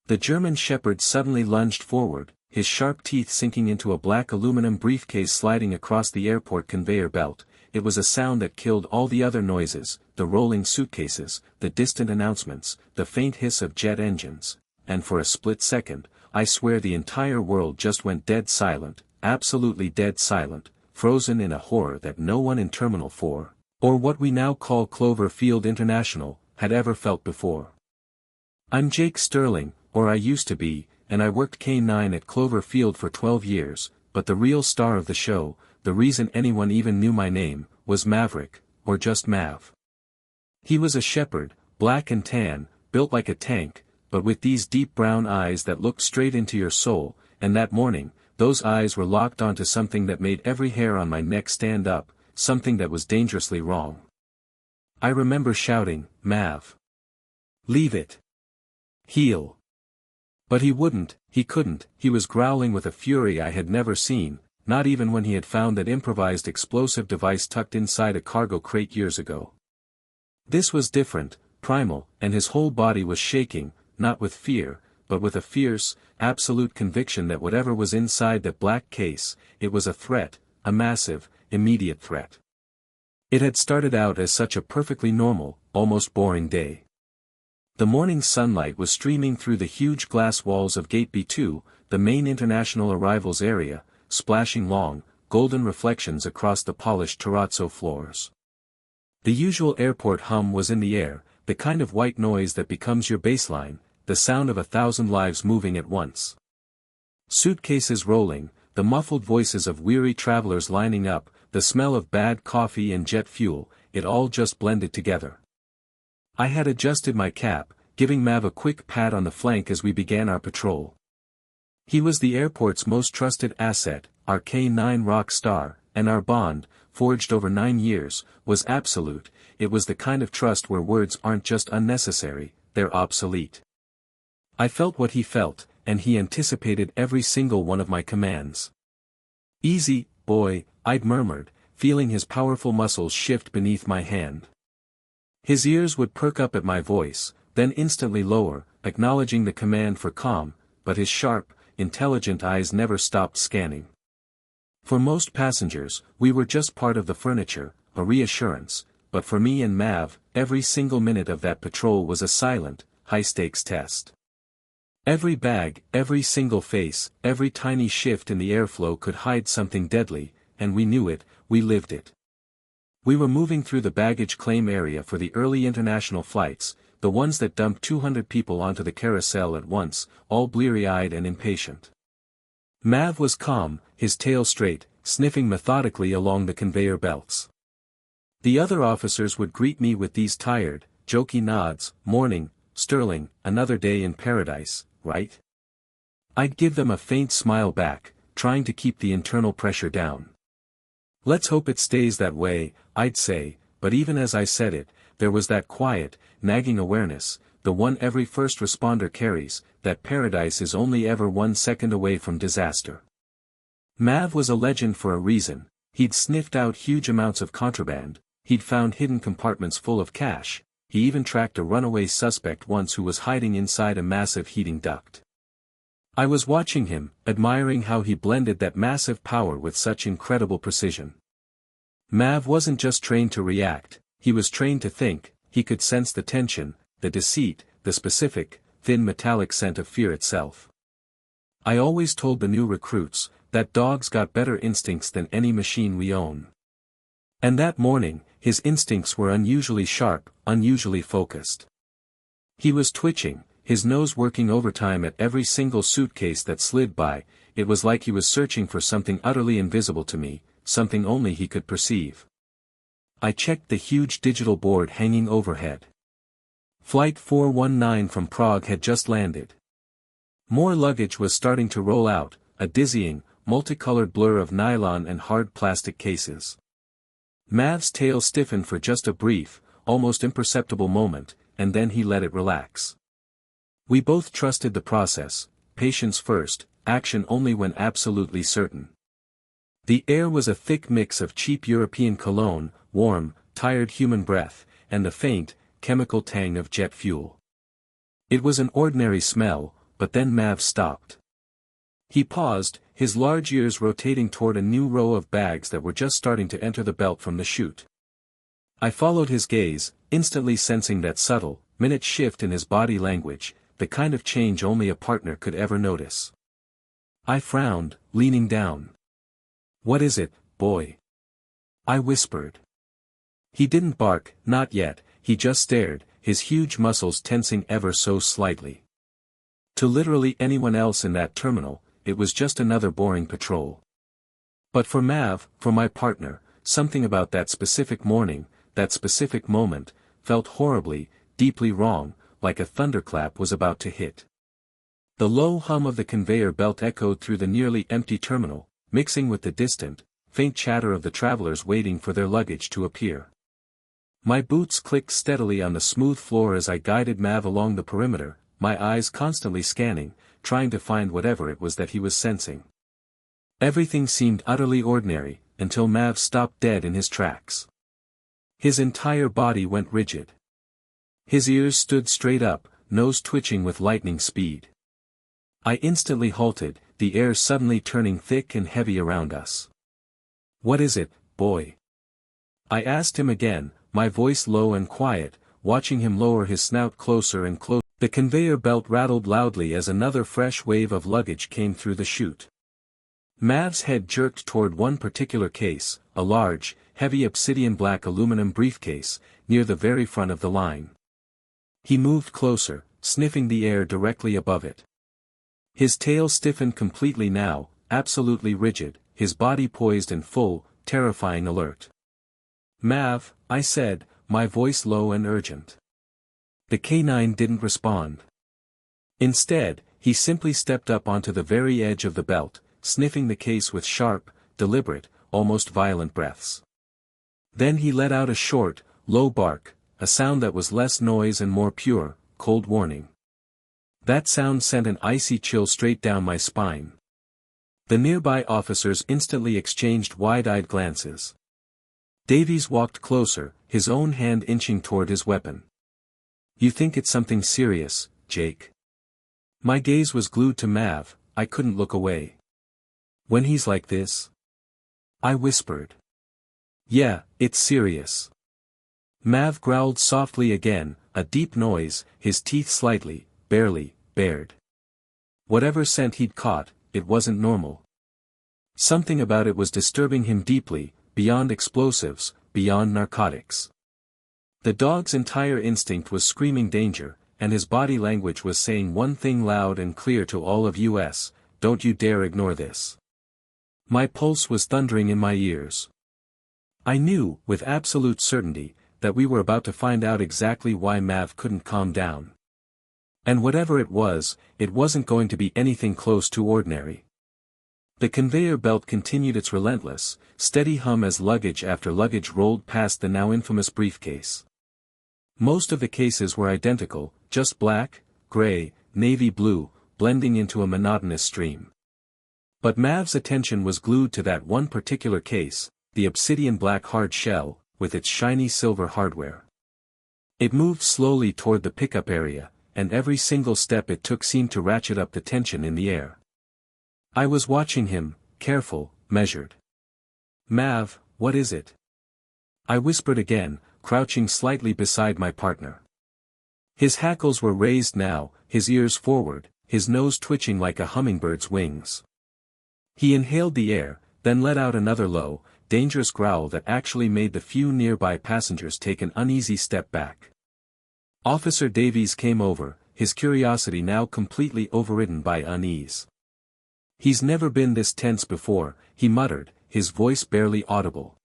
The German shepherd suddenly lunged forward, his sharp teeth sinking into a black aluminum briefcase sliding across the airport conveyor belt. It was a sound that killed all the other noises, the rolling suitcases, the distant announcements, the faint hiss of jet engines, and for a split second, I swear the entire world just went dead silent, absolutely dead silent, frozen in a horror that no one in Terminal 4, or what we now call Clover Field International, had ever felt before. I'm Jake Sterling, or I used to be, and I worked K9 at Clover Field for 12 years, but the real star of the show, the reason anyone even knew my name, was Maverick, or just Mav. He was a shepherd, black and tan, built like a tank, but with these deep brown eyes that looked straight into your soul, and that morning, those eyes were locked onto something that made every hair on my neck stand up, something that was dangerously wrong. I remember shouting, "Mav! Leave it! Heel!" But he wouldn't, he couldn't, he was growling with a fury I had never seen, not even when he had found that improvised explosive device tucked inside a cargo crate years ago. This was different, primal, and his whole body was shaking, not with fear, but with a fierce, absolute conviction that whatever was inside that black case, it was a threat, a massive, immediate threat. It had started out as such a perfectly normal, almost boring day. The morning sunlight was streaming through the huge glass walls of Gate B2, the main international arrivals area, splashing long, golden reflections across the polished terrazzo floors. The usual airport hum was in the air, the kind of white noise that becomes your baseline, the sound of 1,000 lives moving at once. Suitcases rolling, the muffled voices of weary travelers lining up, the smell of bad coffee and jet fuel, it all just blended together. I had adjusted my cap, giving Mav a quick pat on the flank as we began our patrol. He was the airport's most trusted asset, our K9 rock star, and our bond, forged over 9 years, was absolute. It was the kind of trust where words aren't just unnecessary, they're obsolete. I felt what he felt, and he anticipated every single one of my commands. "Easy, boy," I'd murmured, feeling his powerful muscles shift beneath my hand. His ears would perk up at my voice, then instantly lower, acknowledging the command for calm, but his sharp, intelligent eyes never stopped scanning. For most passengers, we were just part of the furniture, a reassurance, but for me and Mav, every single minute of that patrol was a silent, high-stakes test. Every bag, every single face, every tiny shift in the airflow could hide something deadly, and we knew it, we lived it. We were moving through the baggage claim area for the early international flights, the ones that dumped 200 people onto the carousel at once, all bleary-eyed and impatient. Mav was calm, his tail straight, sniffing methodically along the conveyor belts. The other officers would greet me with these tired, jokey nods, "Morning, Sterling, another day in paradise, right?" I'd give them a faint smile back, trying to keep the internal pressure down. "Let's hope it stays that way," I'd say, but even as I said it, there was that quiet, nagging awareness, the one every first responder carries, that paradise is only ever 1 second away from disaster. Mav was a legend for a reason. He'd sniffed out huge amounts of contraband, he'd found hidden compartments full of cash, he even tracked a runaway suspect once who was hiding inside a massive heating duct. I was watching him, admiring how he blended that massive power with such incredible precision. Mav wasn't just trained to react, he was trained to think. He could sense the tension, the deceit, the specific, thin metallic scent of fear itself. I always told the new recruits, that dogs got better instincts than any machine we own. And that morning, his instincts were unusually sharp, unusually focused. He was twitching, his nose working overtime at every single suitcase that slid by. It was like he was searching for something utterly invisible to me, something only he could perceive. I checked the huge digital board hanging overhead. Flight 419 from Prague had just landed. More luggage was starting to roll out, a dizzying, multicolored blur of nylon and hard plastic cases. Mav's tail stiffened for just a brief, almost imperceptible moment, and then he let it relax. We both trusted the process, patience first, action only when absolutely certain. The air was a thick mix of cheap European cologne, warm, tired human breath, and the faint, chemical tang of jet fuel. It was an ordinary smell, but then Mav stopped. He paused, his large ears rotating toward a new row of bags that were just starting to enter the belt from the chute. I followed his gaze, instantly sensing that subtle, minute shift in his body language, the kind of change only a partner could ever notice. I frowned, leaning down. "What is it, boy?" I whispered. He didn't bark, not yet, he just stared, his huge muscles tensing ever so slightly. To literally anyone else in that terminal, it was just another boring patrol. But for Mav, for my partner, something about that specific morning, that specific moment, felt horribly, deeply wrong, like a thunderclap was about to hit. The low hum of the conveyor belt echoed through the nearly empty terminal, mixing with the distant, faint chatter of the travelers waiting for their luggage to appear. My boots clicked steadily on the smooth floor as I guided Mav along the perimeter, my eyes constantly scanning, trying to find whatever it was that he was sensing. Everything seemed utterly ordinary, until Mav stopped dead in his tracks. His entire body went rigid. His ears stood straight up, nose twitching with lightning speed. I instantly halted, the air suddenly turning thick and heavy around us. "What is it, boy?" I asked him again, my voice low and quiet, watching him lower his snout closer and closer. The conveyor belt rattled loudly as another fresh wave of luggage came through the chute. Mav's head jerked toward one particular case, a large, heavy obsidian black aluminum briefcase, near the very front of the line. He moved closer, sniffing the air directly above it. His tail stiffened completely now, absolutely rigid, his body poised and full, terrifying alert. "Mav," I said, my voice low and urgent. The K9 didn't respond. Instead, he simply stepped up onto the very edge of the belt, sniffing the case with sharp, deliberate, almost violent breaths. Then he let out a short, low bark, a sound that was less noise and more pure, cold warning. That sound sent an icy chill straight down my spine. The nearby officers instantly exchanged wide-eyed glances. Davies walked closer, his own hand inching toward his weapon. "You think it's something serious, Jake?" My gaze was glued to Mav, I couldn't look away. "When he's like this?" I whispered. "Yeah, it's serious." Mav growled softly again, a deep noise, his teeth slightly, barely, bared. Whatever scent he'd caught, it wasn't normal. Something about it was disturbing him deeply, beyond explosives, beyond narcotics. The dog's entire instinct was screaming danger, and his body language was saying one thing loud and clear to all of us: don't you dare ignore this. My pulse was thundering in my ears. I knew, with absolute certainty, that we were about to find out exactly why Mav couldn't calm down. And whatever it wasn't going to be anything close to ordinary. The conveyor belt continued its relentless, steady hum as luggage after luggage rolled past the now infamous briefcase. Most of the cases were identical, just black, gray, navy blue, blending into a monotonous stream. But Mav's attention was glued to that one particular case, the obsidian black hard shell, with its shiny silver hardware. It moved slowly toward the pickup area, and every single step it took seemed to ratchet up the tension in the air. I was watching him, careful, measured. "Mav, what is it?" I whispered again, crouching slightly beside my partner. His hackles were raised now, his ears forward, his nose twitching like a hummingbird's wings. He inhaled the air, then let out another low, dangerous growl that actually made the few nearby passengers take an uneasy step back. Officer Davies came over, his curiosity now completely overridden by unease. "He's never been this tense before," he muttered, his voice barely audible.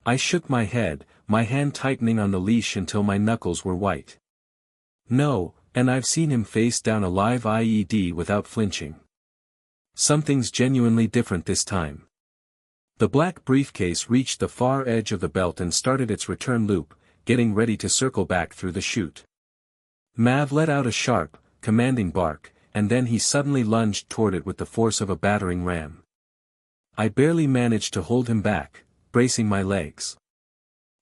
I shook my head, my hand tightening on the leash until my knuckles were white. "No, and I've seen him face down a live IED without flinching. Something's genuinely different this time." The black briefcase reached the far edge of the belt and started its return loop, getting ready to circle back through the chute. Mav let out a sharp, commanding bark, and then he suddenly lunged toward it with the force of a battering ram. I barely managed to hold him back, bracing my legs.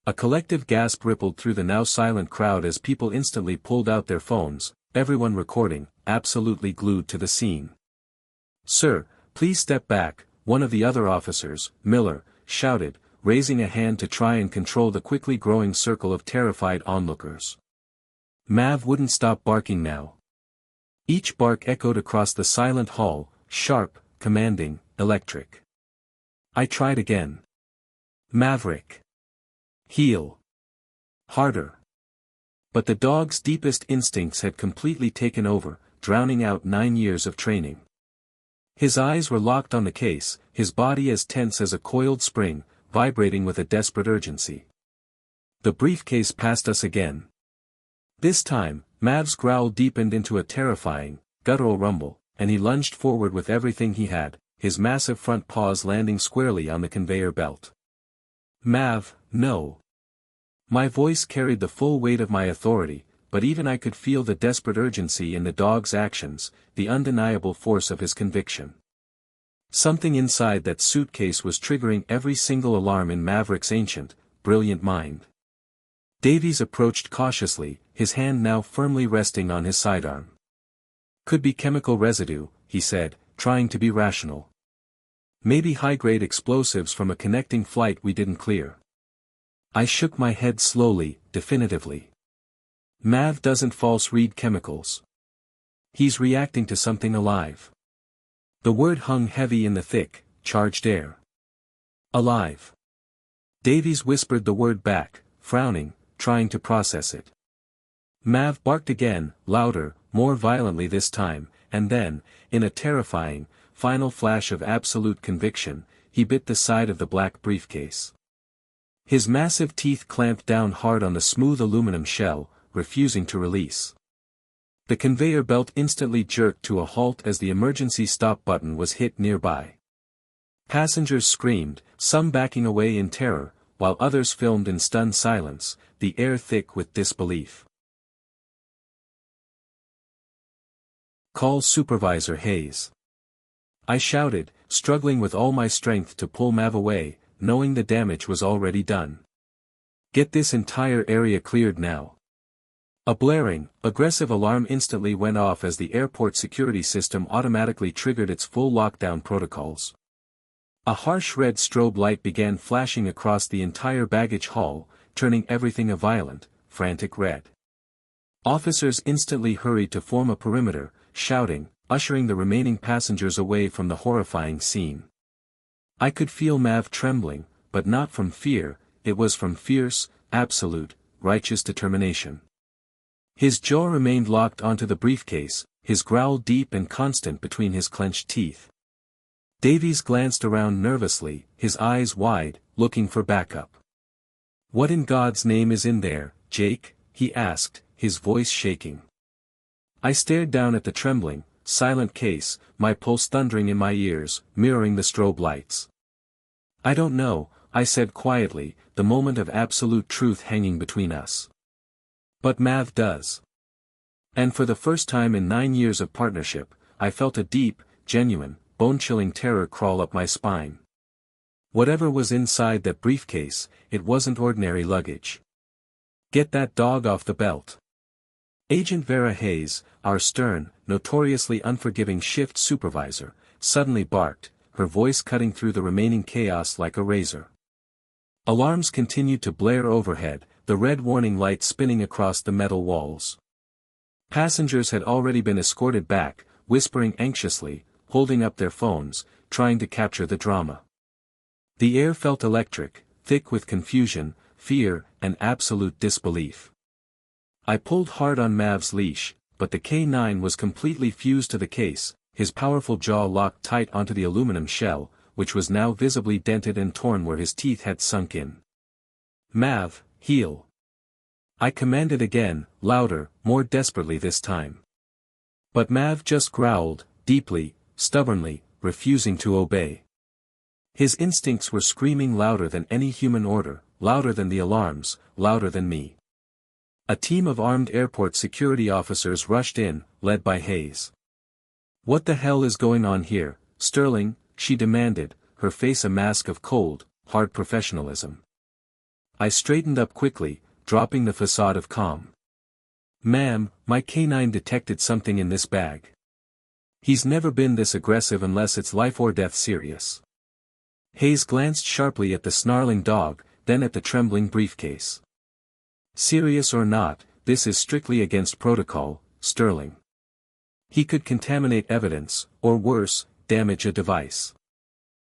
A collective gasp rippled through the now silent crowd as people instantly pulled out their phones, everyone recording, absolutely glued to the scene. "Sir, please step back," one of the other officers, Miller, shouted, raising a hand to try and control the quickly growing circle of terrified onlookers. Mav wouldn't stop barking now. Each bark echoed across the silent hall, sharp, commanding, electric. I tried again. "Maverick. Heel. Harder." But the dog's deepest instincts had completely taken over, drowning out 9 years of training. His eyes were locked on the case, his body as tense as a coiled spring, vibrating with a desperate urgency. The briefcase passed us again. This time, Mav's growl deepened into a terrifying, guttural rumble, and he lunged forward with everything he had, his massive front paws landing squarely on the conveyor belt. "Mav, no." My voice carried the full weight of my authority, but even I could feel the desperate urgency in the dog's actions, the undeniable force of his conviction. Something inside that suitcase was triggering every single alarm in Maverick's ancient, brilliant mind. Davies approached cautiously, his hand now firmly resting on his sidearm. "Could be chemical residue," he said, trying to be rational. "Maybe high-grade explosives from a connecting flight we didn't clear." I shook my head slowly, definitively. "Mav doesn't false-read chemicals. He's reacting to something alive." The word hung heavy in the thick, charged air. "Alive." Davies whispered the word back, frowning, trying to process it. Mav barked again, louder, more violently this time, and then, in a terrifying, final flash of absolute conviction, he bit the side of the black briefcase. His massive teeth clamped down hard on the smooth aluminum shell, refusing to release. The conveyor belt instantly jerked to a halt as the emergency stop button was hit nearby. Passengers screamed, some backing away in terror, while others filmed in stunned silence, the air thick with disbelief. "Call Supervisor Hayes." I shouted, struggling with all my strength to pull Mav away, knowing the damage was already done. "Get this entire area cleared now." A blaring, aggressive alarm instantly went off as the airport security system automatically triggered its full lockdown protocols. A harsh red strobe light began flashing across the entire baggage hall, turning everything a violent, frantic red. Officers instantly hurried to form a perimeter, shouting, ushering the remaining passengers away from the horrifying scene. I could feel Mav trembling, but not from fear, it was from fierce, absolute, righteous determination. His jaw remained locked onto the briefcase, his growl deep and constant between his clenched teeth. Davies glanced around nervously, his eyes wide, looking for backup. "What in God's name is in there, Jake?" he asked, his voice shaking. I stared down at the trembling, silent case, my pulse thundering in my ears, mirroring the strobe lights. "I don't know," I said quietly, the moment of absolute truth hanging between us. "But Mav does." And for the first time in 9 years of partnership, I felt a deep, genuine, bone-chilling terror crawl up my spine. Whatever was inside that briefcase, it wasn't ordinary luggage. "Get that dog off the belt." Agent Vera Hayes, our stern, notoriously unforgiving shift supervisor, suddenly barked, her voice cutting through the remaining chaos like a razor. Alarms continued to blare overhead, the red warning light spinning across the metal walls. Passengers had already been escorted back, whispering anxiously, holding up their phones, trying to capture the drama. The air felt electric, thick with confusion, fear, and absolute disbelief. I pulled hard on Mav's leash, but the K9 was completely fused to the case, his powerful jaw locked tight onto the aluminum shell, which was now visibly dented and torn where his teeth had sunk in. "Mav, heel." I commanded again, louder, more desperately this time. But Mav just growled, deeply, stubbornly, refusing to obey. His instincts were screaming louder than any human order, louder than the alarms, louder than me. A team of armed airport security officers rushed in, led by Hayes. "What the hell is going on here, Sterling?" she demanded, her face a mask of cold, hard professionalism. I straightened up quickly, dropping the facade of calm. Ma'am, my K9 detected something in this bag. He's never been this aggressive unless it's life or death serious. Hayes glanced sharply at the snarling dog, then at the trembling briefcase. Serious or not, this is strictly against protocol, Sterling. He could contaminate evidence, or worse, damage a device.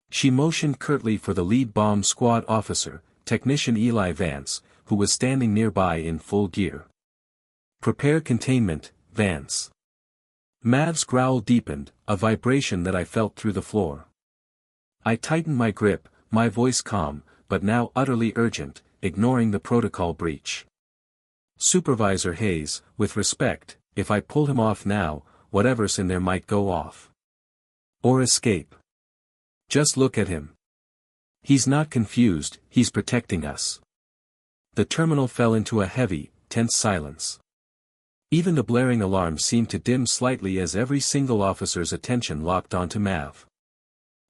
She motioned curtly for the lead bomb squad officer, Technician Eli Vance, who was standing nearby in full gear. Prepare containment, Vance. Mav's growl deepened, a vibration that I felt through the floor. I tightened my grip, my voice calm, but now utterly urgent, ignoring the protocol breach. Supervisor Hayes, with respect, if I pull him off now, whatever's in there might go off. Or escape. Just look at him. He's not confused, he's protecting us. The terminal fell into a heavy, tense silence. Even the blaring alarm seemed to dim slightly as every single officer's attention locked onto Mav.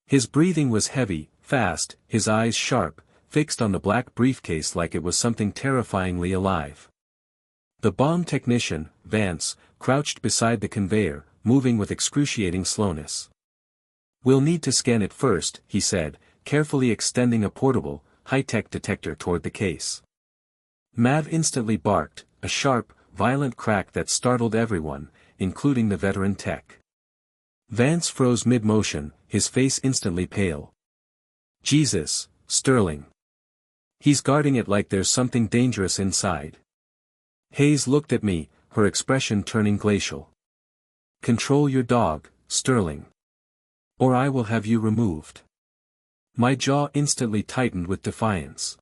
His breathing was heavy, fast, his eyes sharp, fixed on the black briefcase like it was something terrifyingly alive. The bomb technician, Vance, crouched beside the conveyor, moving with excruciating slowness. We'll need to scan it first, he said, carefully extending a portable, high-tech detector toward the case. Mav instantly barked, a sharp, violent crack that startled everyone, including the veteran tech. Vance froze mid-motion, his face instantly pale. Jesus, Sterling. He's guarding it like there's something dangerous inside. Hayes looked at me, her expression turning glacial. Control your dog, Sterling. Or I will have you removed. My jaw instantly tightened with defiance.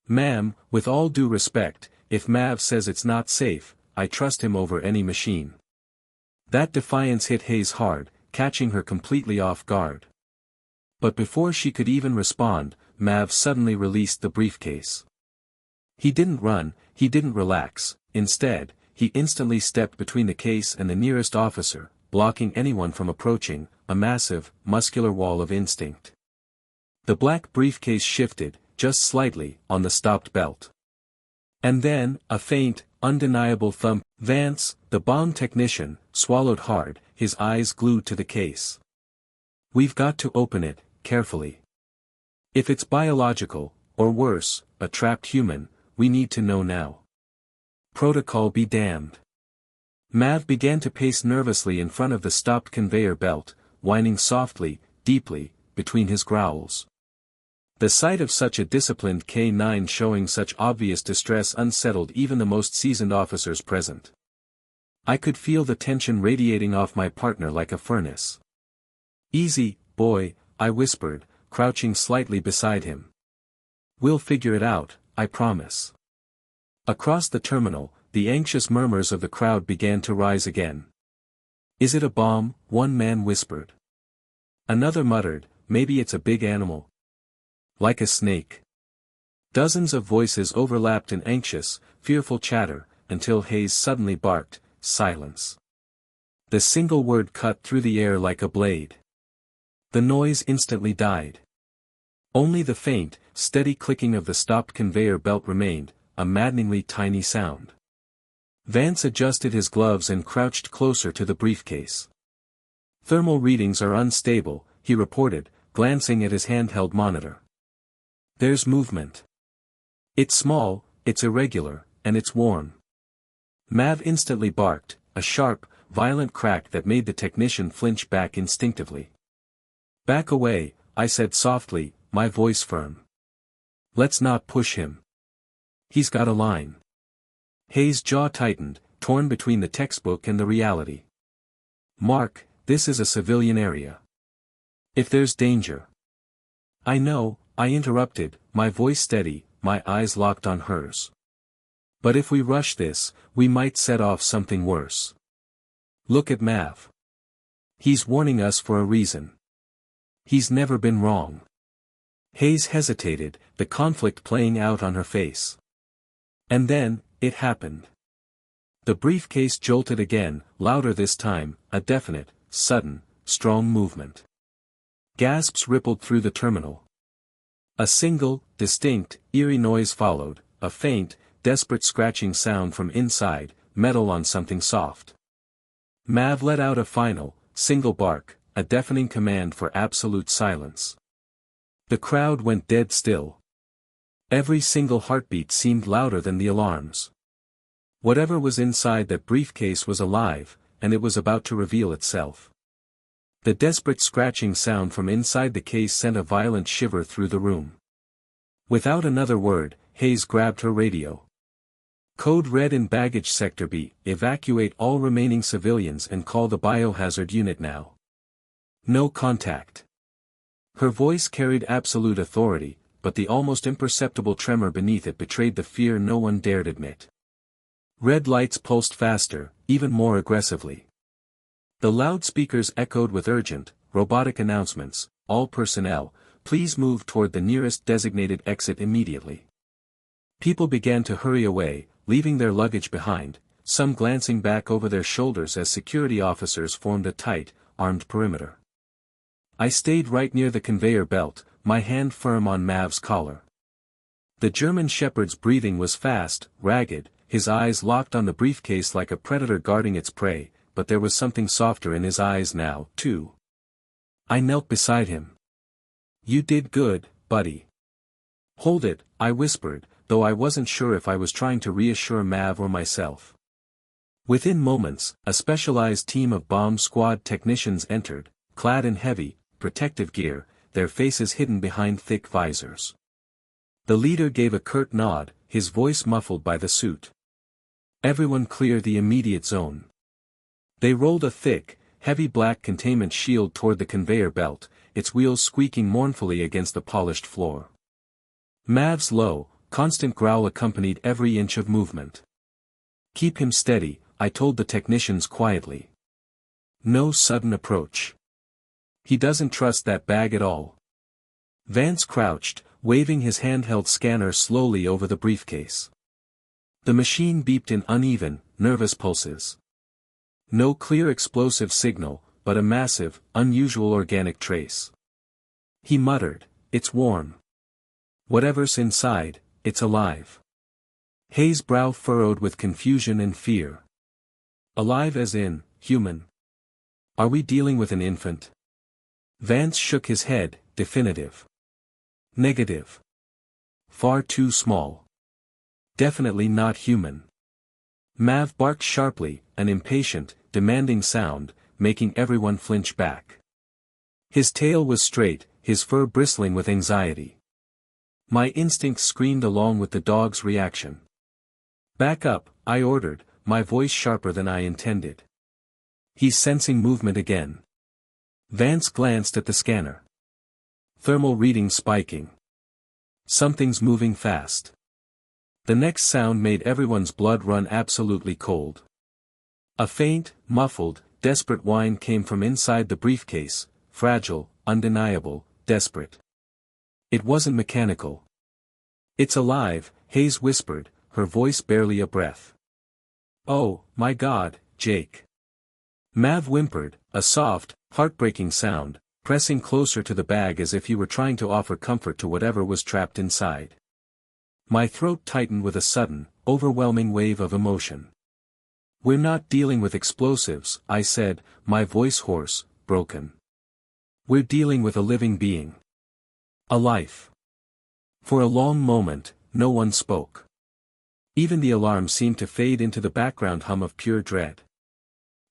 Ma'am, with all due respect, if Mav says it's not safe, I trust him over any machine. That defiance hit Hayes hard, catching her completely off guard. But before she could even respond, Mav suddenly released the briefcase. He didn't run, he didn't relax, instead, he instantly stepped between the case and the nearest officer, blocking anyone from approaching, a massive, muscular wall of instinct. The black briefcase shifted, just slightly, on the stopped belt. And then, a faint, undeniable thump. Vance, the bomb technician, swallowed hard, his eyes glued to the case. We've got to open it, carefully. If it's biological, or worse, a trapped human, we need to know now. Protocol be damned. Mav began to pace nervously in front of the stopped conveyor belt, whining softly, deeply, between his growls. The sight of such a disciplined K9 showing such obvious distress unsettled even the most seasoned officers present. I could feel the tension radiating off my partner like a furnace. Easy, boy, I whispered, crouching slightly beside him. We'll figure it out, I promise. Across the terminal, the anxious murmurs of the crowd began to rise again. Is it a bomb? One man whispered. Another muttered, maybe it's a big animal. Like a snake. Dozens of voices overlapped in anxious, fearful chatter, until Hayes suddenly barked, silence. The single word cut through the air like a blade. The noise instantly died. Only the faint, steady clicking of the stopped conveyor belt remained, a maddeningly tiny sound. Vance adjusted his gloves and crouched closer to the briefcase. Thermal readings are unstable, he reported, glancing at his handheld monitor. There's movement. It's small, it's irregular, and it's warm. Mav instantly barked, a sharp, violent crack that made the technician flinch back instinctively. Back away, I said softly, my voice firm. Let's not push him. He's got a line. Hayes' jaw tightened, torn between the textbook and the reality. Mark, this is a civilian area. If there's danger. I know, I interrupted, my voice steady, my eyes locked on hers. But if we rush this, we might set off something worse. Look at Mav. He's warning us for a reason. He's never been wrong. Hayes hesitated, the conflict playing out on her face. And then, it happened. The briefcase jolted again, louder this time, a definite, sudden, strong movement. Gasps rippled through the terminal. A single, distinct, eerie noise followed, a faint, desperate scratching sound from inside, metal on something soft. Mav let out a final, single bark, a deafening command for absolute silence. The crowd went dead still. Every single heartbeat seemed louder than the alarms. Whatever was inside that briefcase was alive, and it was about to reveal itself. The desperate scratching sound from inside the case sent a violent shiver through the room. Without another word, Hayes grabbed her radio. Code red in baggage sector B, evacuate all remaining civilians and call the biohazard unit now. No contact. Her voice carried absolute authority, but the almost imperceptible tremor beneath it betrayed the fear no one dared admit. Red lights pulsed faster, even more aggressively. The loudspeakers echoed with urgent, robotic announcements, all personnel, please move toward the nearest designated exit immediately. People began to hurry away, leaving their luggage behind, some glancing back over their shoulders as security officers formed a tight, armed perimeter. I stayed right near the conveyor belt, my hand firm on Mav's collar. The German shepherd's breathing was fast, ragged, his eyes locked on the briefcase like a predator guarding its prey, but there was something softer in his eyes now, too. I knelt beside him. You did good, buddy. Hold it, I whispered, though I wasn't sure if I was trying to reassure Mav or myself. Within moments, a specialized team of bomb squad technicians entered, clad in heavy, protective gear, their faces hidden behind thick visors. The leader gave a curt nod, his voice muffled by the suit. Everyone clear the immediate zone. They rolled a thick, heavy black containment shield toward the conveyor belt, its wheels squeaking mournfully against the polished floor. Mav's low, constant growl accompanied every inch of movement. Keep him steady, I told the technicians quietly. No sudden approach. He doesn't trust that bag at all. Vance crouched, waving his handheld scanner slowly over the briefcase. The machine beeped in uneven, nervous pulses. No clear explosive signal, but a massive, unusual organic trace. He muttered, it's warm. Whatever's inside, it's alive. Hayes' brow furrowed with confusion and fear. Alive as in, human. Are we dealing with an infant? Vance shook his head, definitive. Negative. Far too small. Definitely not human. Mav barked sharply, an impatient, demanding sound, making everyone flinch back. His tail was straight, his fur bristling with anxiety. My instincts screamed along with the dog's reaction. Back up, I ordered, my voice sharper than I intended. He's sensing movement again. Vance glanced at the scanner. Thermal reading spiking. Something's moving fast. The next sound made everyone's blood run absolutely cold. A faint, muffled, desperate whine came from inside the briefcase, fragile, undeniable, desperate. It wasn't mechanical. It's alive, Hayes whispered, her voice barely a breath. Oh, my God, Jake. Mav whimpered, a soft, heartbreaking sound, pressing closer to the bag as if he were trying to offer comfort to whatever was trapped inside. My throat tightened with a sudden, overwhelming wave of emotion. We're not dealing with explosives, I said, my voice hoarse, broken. We're dealing with a living being. A life. For a long moment, no one spoke. Even the alarm seemed to fade into the background hum of pure dread.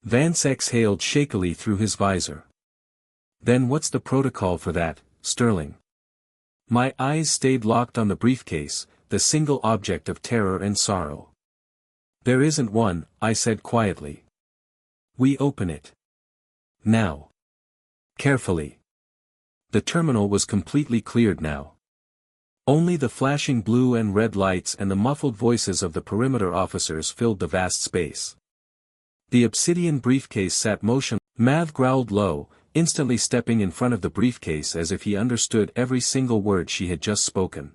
Vance exhaled shakily through his visor. Then what's the protocol for that, Sterling? My eyes stayed locked on the briefcase, the single object of terror and sorrow. There isn't one, I said quietly. We open it. Now. Carefully. The terminal was completely cleared now. Only the flashing blue and red lights and the muffled voices of the perimeter officers filled the vast space. The obsidian briefcase sat motionless. Mav growled low, instantly stepping in front of the briefcase as if he understood every single word she had just spoken.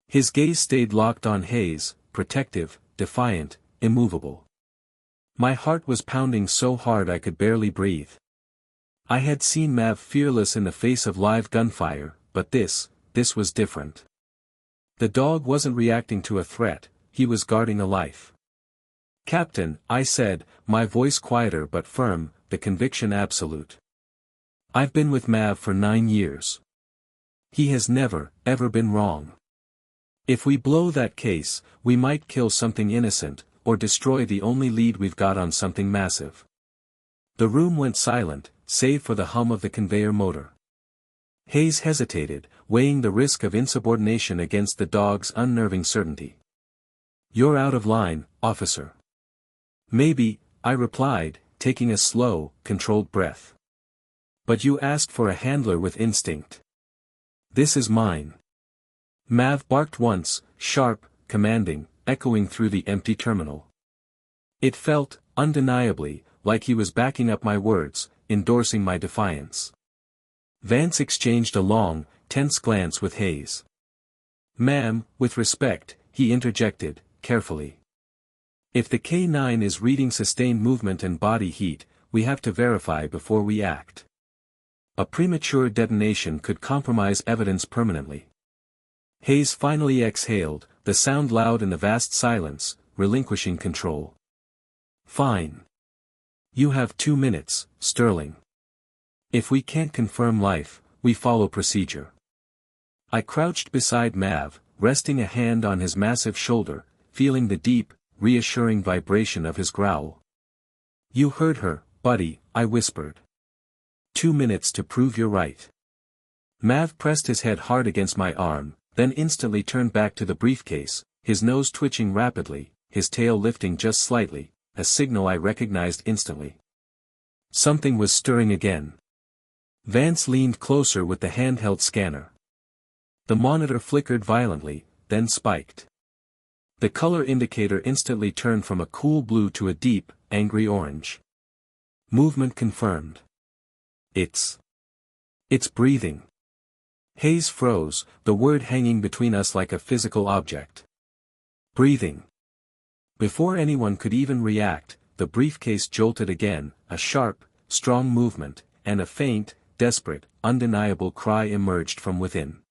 His gaze stayed locked on Hayes, protective, defiant, immovable. My heart was pounding so hard I could barely breathe. I had seen Mav fearless in the face of live gunfire, but this was different. The dog wasn't reacting to a threat, he was guarding a life. "Captain," I said, my voice quieter but firm, the conviction absolute. "I've been with Mav for 9 years. He has never, ever been wrong. If we blow that case, we might kill something innocent, or destroy the only lead we've got on something massive." The room went silent, save for the hum of the conveyor motor. Hayes hesitated, weighing the risk of insubordination against the dog's unnerving certainty. "You're out of line, officer." "Maybe," I replied, taking a slow, controlled breath. "But you asked for a handler with instinct. This is mine." Mav barked once, sharp, commanding, echoing through the empty terminal. It felt, undeniably, like he was backing up my words, endorsing my defiance. Vance exchanged a long, tense glance with Hayes. "Ma'am," with respect, he interjected, carefully. "If the K9 is reading sustained movement and body heat, we have to verify before we act. A premature detonation could compromise evidence permanently." Hayes finally exhaled, the sound loud in the vast silence, relinquishing control. "Fine. You have 2 minutes, Sterling. If we can't confirm life, we follow procedure." I crouched beside Mav, resting a hand on his massive shoulder, feeling the deep, reassuring vibration of his growl. "You heard her, buddy," I whispered. 2 minutes to prove you're right." Mav pressed his head hard against my arm, then instantly turned back to the briefcase, his nose twitching rapidly, his tail lifting just slightly, a signal I recognized instantly. Something was stirring again. Vance leaned closer with the handheld scanner. The monitor flickered violently, then spiked. The color indicator instantly turned from a cool blue to a deep, angry orange. Movement confirmed. It's breathing." Hayes froze, the word hanging between us like a physical object. "Breathing." Before anyone could even react, the briefcase jolted again, a sharp, strong movement, and a faint, desperate, undeniable cry emerged from within.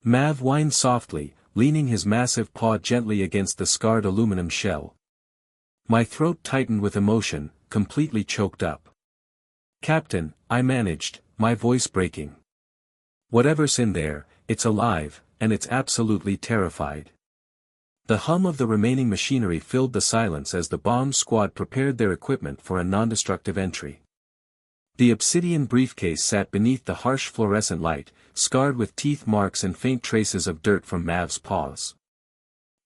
Mav whined softly, leaning his massive paw gently against the scarred aluminum shell. My throat tightened with emotion, completely choked up. "Captain," I managed, my voice breaking. "Whatever's in there, it's alive, and it's absolutely terrified." The hum of the remaining machinery filled the silence as the bomb squad prepared their equipment for a non-destructive entry. The obsidian briefcase sat beneath the harsh fluorescent light, scarred with teeth marks and faint traces of dirt from Mav's paws.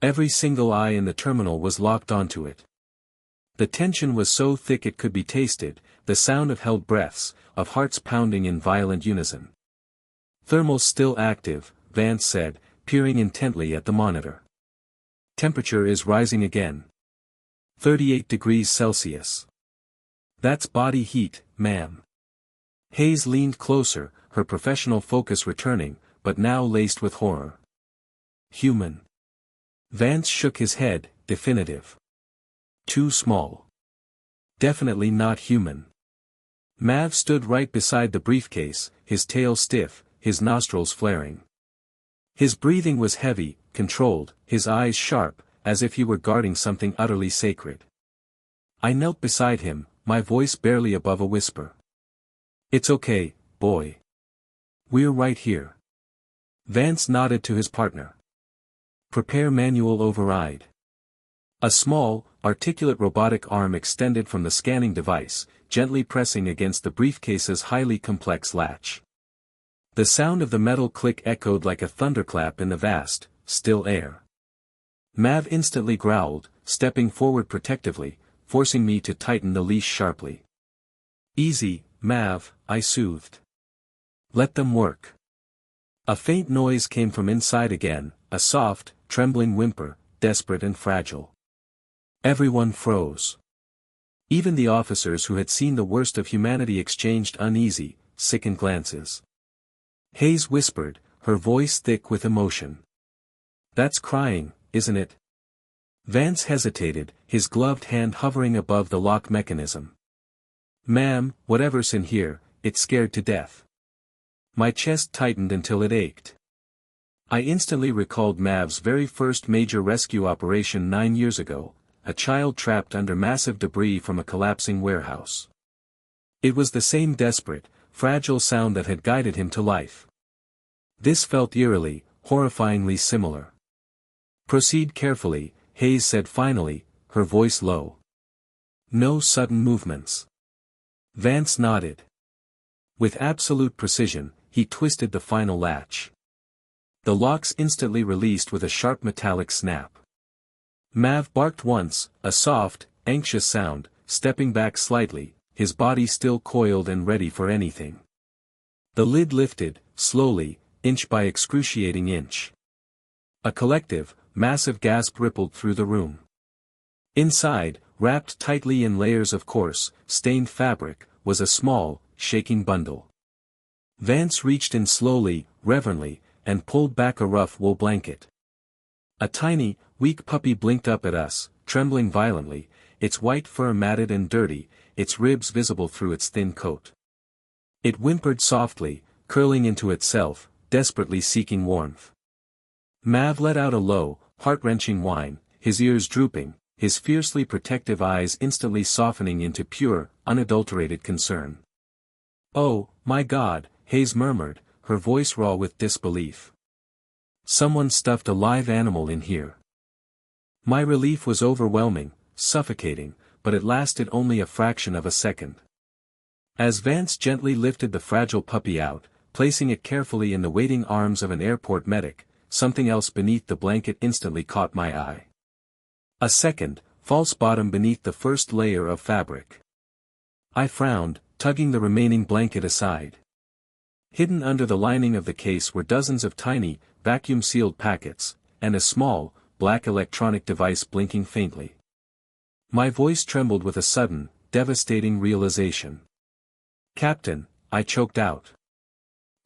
Every single eye in the terminal was locked onto it. The tension was so thick it could be tasted, the sound of held breaths, of hearts pounding in violent unison. "Thermals still active," Vance said, peering intently at the monitor. "Temperature is rising again. 38 degrees Celsius. That's body heat, ma'am." Hayes leaned closer, her professional focus returning, but now laced with horror. "Human." Vance shook his head, definitive. "Too small. Definitely not human." Mav stood right beside the briefcase, his tail stiff, his nostrils flaring. His breathing was heavy, controlled, his eyes sharp, as if he were guarding something utterly sacred. I knelt beside him, my voice barely above a whisper. "It's okay, boy. We're right here." Vance nodded to his partner. "Prepare manual override." A small, articulate robotic arm extended from the scanning device, gently pressing against the briefcase's highly complex latch. The sound of the metal click echoed like a thunderclap in the vast, still air. Mav instantly growled, stepping forward protectively, forcing me to tighten the leash sharply. "Easy, Mav," I soothed. "Let them work." A faint noise came from inside again, a soft, trembling whimper, desperate and fragile. Everyone froze. Even the officers who had seen the worst of humanity exchanged uneasy, sickened glances. Hayes whispered, her voice thick with emotion. "That's crying, isn't it?" Vance hesitated, his gloved hand hovering above the lock mechanism. "Ma'am, whatever's in here, it's scared to death." My chest tightened until it ached. I instantly recalled Mav's very first major rescue operation 9 years ago, a child trapped under massive debris from a collapsing warehouse. It was the same desperate, fragile sound that had guided him to life. This felt eerily, horrifyingly similar. "Proceed carefully," Hayes said finally, her voice low. "No sudden movements." Vance nodded. With absolute precision, he twisted the final latch. The locks instantly released with a sharp metallic snap. Mav barked once, a soft, anxious sound, stepping back slightly, his body still coiled and ready for anything. The lid lifted, slowly, inch by excruciating inch. A collective, massive gasp rippled through the room. Inside, wrapped tightly in layers of coarse, stained fabric, was a small, shaking bundle. Vance reached in slowly, reverently, and pulled back a rough wool blanket. A tiny, weak puppy blinked up at us, trembling violently, its white fur matted and dirty, its ribs visible through its thin coat. It whimpered softly, curling into itself, desperately seeking warmth. Mav let out a low, heart-wrenching whine, his ears drooping, his fiercely protective eyes instantly softening into pure, unadulterated concern. "Oh, my God," Hayes murmured, her voice raw with disbelief. "Someone stuffed a live animal in here." My relief was overwhelming, suffocating, but it lasted only a fraction of a second. As Vance gently lifted the fragile puppy out, placing it carefully in the waiting arms of an airport medic, something else beneath the blanket instantly caught my eye. A second, false bottom beneath the first layer of fabric. I frowned, tugging the remaining blanket aside. Hidden under the lining of the case were dozens of tiny, vacuum-sealed packets, and a small, black electronic device blinking faintly. My voice trembled with a sudden, devastating realization. "Captain," I choked out.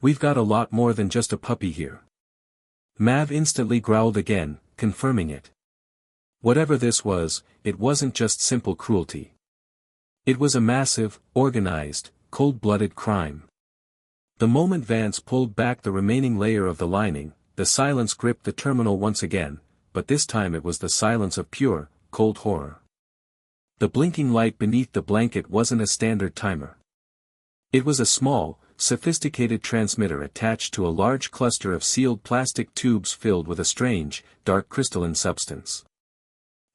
"We've got a lot more than just a puppy here." Mav instantly growled again, confirming it. Whatever this was, it wasn't just simple cruelty. It was a massive, organized, cold-blooded crime. The moment Vance pulled back the remaining layer of the lining, the silence gripped the terminal once again, but this time it was the silence of pure, cold horror. The blinking light beneath the blanket wasn't a standard timer. It was a small, sophisticated transmitter attached to a large cluster of sealed plastic tubes filled with a strange, dark crystalline substance.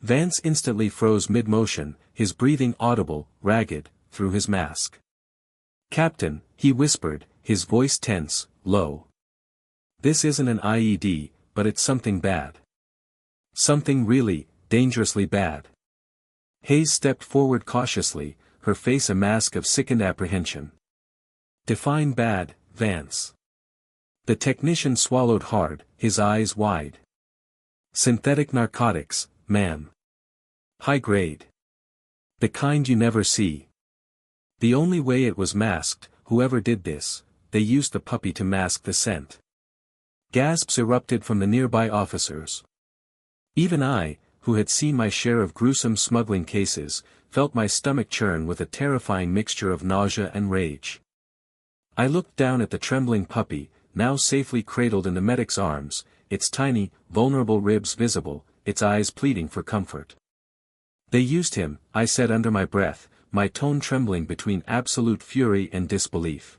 Vance instantly froze mid-motion, his breathing audible, ragged, through his mask. "Captain," he whispered, his voice tense, low. "This isn't an IED, but it's something bad. Something really, dangerously bad." Hayes stepped forward cautiously, her face a mask of sickened apprehension. "Define bad, Vance." The technician swallowed hard, his eyes wide. "Synthetic narcotics, ma'am. High grade. The kind you never see. The only way it was masked, whoever did this, they used the puppy to mask the scent." Gasps erupted from the nearby officers. Even I, who had seen my share of gruesome smuggling cases, felt my stomach churn with a terrifying mixture of nausea and rage. I looked down at the trembling puppy, now safely cradled in the medic's arms, its tiny, vulnerable ribs visible, its eyes pleading for comfort. "They used him," I said under my breath, my tone trembling between absolute fury and disbelief.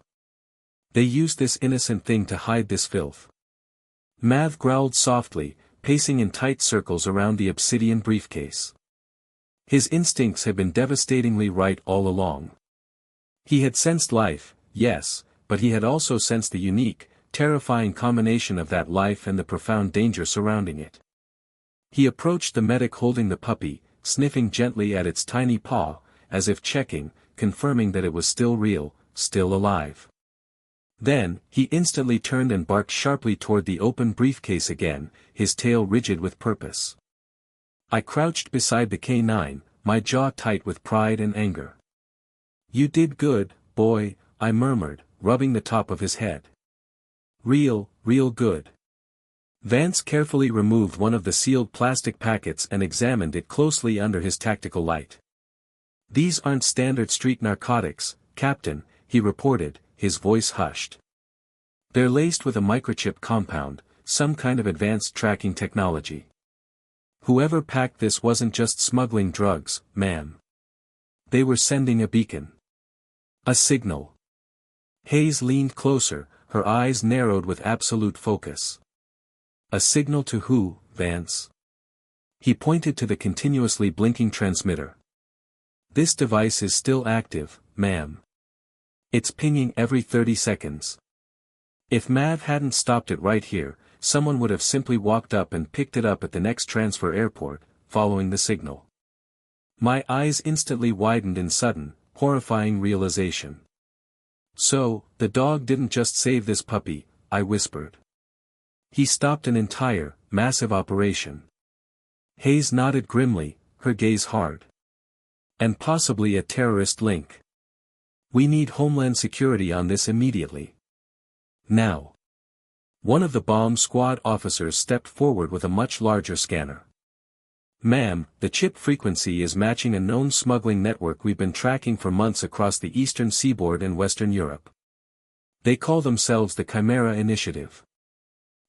"They used this innocent thing to hide this filth." Mav growled softly, pacing in tight circles around the obsidian briefcase. His instincts had been devastatingly right all along. He had sensed life, yes, but he had also sensed the unique, terrifying combination of that life and the profound danger surrounding it. He approached the medic holding the puppy, sniffing gently at its tiny paw, as if checking, confirming that it was still real, still alive. Then, he instantly turned and barked sharply toward the open briefcase again, his tail rigid with purpose. I crouched beside the K9, my jaw tight with pride and anger. "You did good, boy," I murmured, rubbing the top of his head. "Real good." Vance carefully removed one of the sealed plastic packets and examined it closely under his tactical light. "These aren't standard street narcotics, Captain," he reported, his voice hushed. "They're laced with a microchip compound, some kind of advanced tracking technology." Whoever packed this wasn't just smuggling drugs, ma'am. They were sending a beacon. A signal. Hayes leaned closer, her eyes narrowed with absolute focus. A signal to who, Vance? He pointed to the continuously blinking transmitter. This device is still active, ma'am. It's pinging every 30 seconds. If Mav hadn't stopped it right here, someone would have simply walked up and picked it up at the next transfer airport, following the signal. My eyes instantly widened in sudden, horrifying realization. So, the dog didn't just save this puppy, I whispered. He stopped an entire, massive operation. Hayes nodded grimly, her gaze hard. And possibly a terrorist link. We need Homeland Security on this immediately. Now. One of the bomb squad officers stepped forward with a much larger scanner. Ma'am, the chip frequency is matching a known smuggling network we've been tracking for months across the eastern seaboard and Western Europe. They call themselves the Chimera Initiative.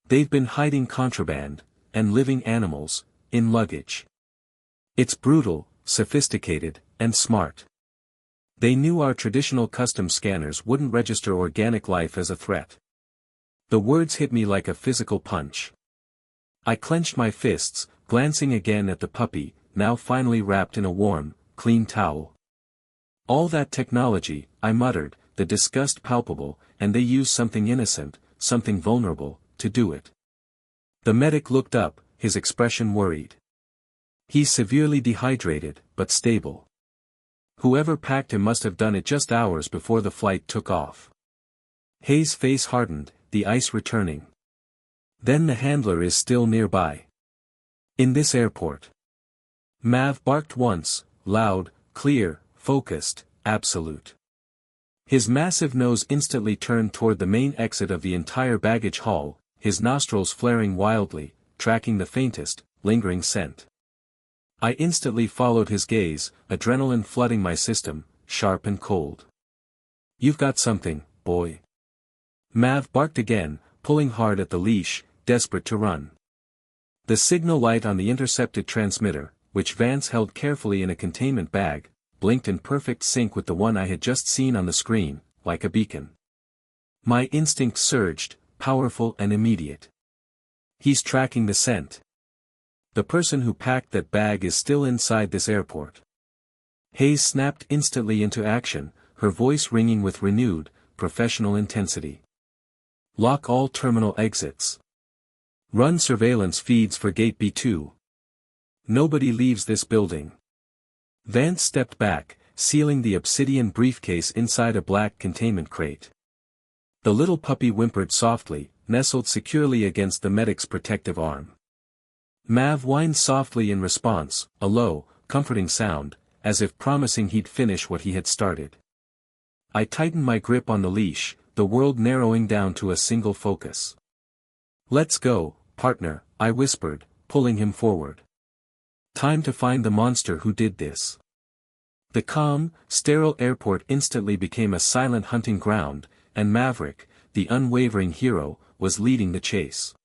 They've been hiding contraband, and living animals, in luggage. It's brutal, sophisticated, and smart. They knew our traditional custom scanners wouldn't register organic life as a threat. The words hit me like a physical punch. I clenched my fists, glancing again at the puppy, now finally wrapped in a warm, clean towel. All that technology, I muttered, the disgust palpable, and they use something innocent, something vulnerable, to do it. The medic looked up, his expression worried. He's severely dehydrated, but stable. Whoever packed him must have done it just hours before the flight took off. Hayes' face hardened, the ice returning. Then the handler is still nearby. In this airport. Mav barked once, loud, clear, focused, absolute. His massive nose instantly turned toward the main exit of the entire baggage hall, his nostrils flaring wildly, tracking the faintest, lingering scent. I instantly followed his gaze, adrenaline flooding my system, sharp and cold. You've got something, boy. Mav barked again, pulling hard at the leash, desperate to run. The signal light on the intercepted transmitter, which Vance held carefully in a containment bag, blinked in perfect sync with the one I had just seen on the screen, like a beacon. My instinct surged, powerful and immediate. He's tracking the scent. The person who packed that bag is still inside this airport. Hayes snapped instantly into action, her voice ringing with renewed, professional intensity. Lock all terminal exits. Run surveillance feeds for Gate B2. Nobody leaves this building. Vance stepped back, sealing the obsidian briefcase inside a black containment crate. The little puppy whimpered softly, nestled securely against the medic's protective arm. Mav whined softly in response, a low, comforting sound, as if promising he'd finish what he had started. I tightened my grip on the leash, the world narrowing down to a single focus. Let's go, partner, I whispered, pulling him forward. Time to find the monster who did this. The calm, sterile airport instantly became a silent hunting ground, and Maverick, the unwavering hero, was leading the chase.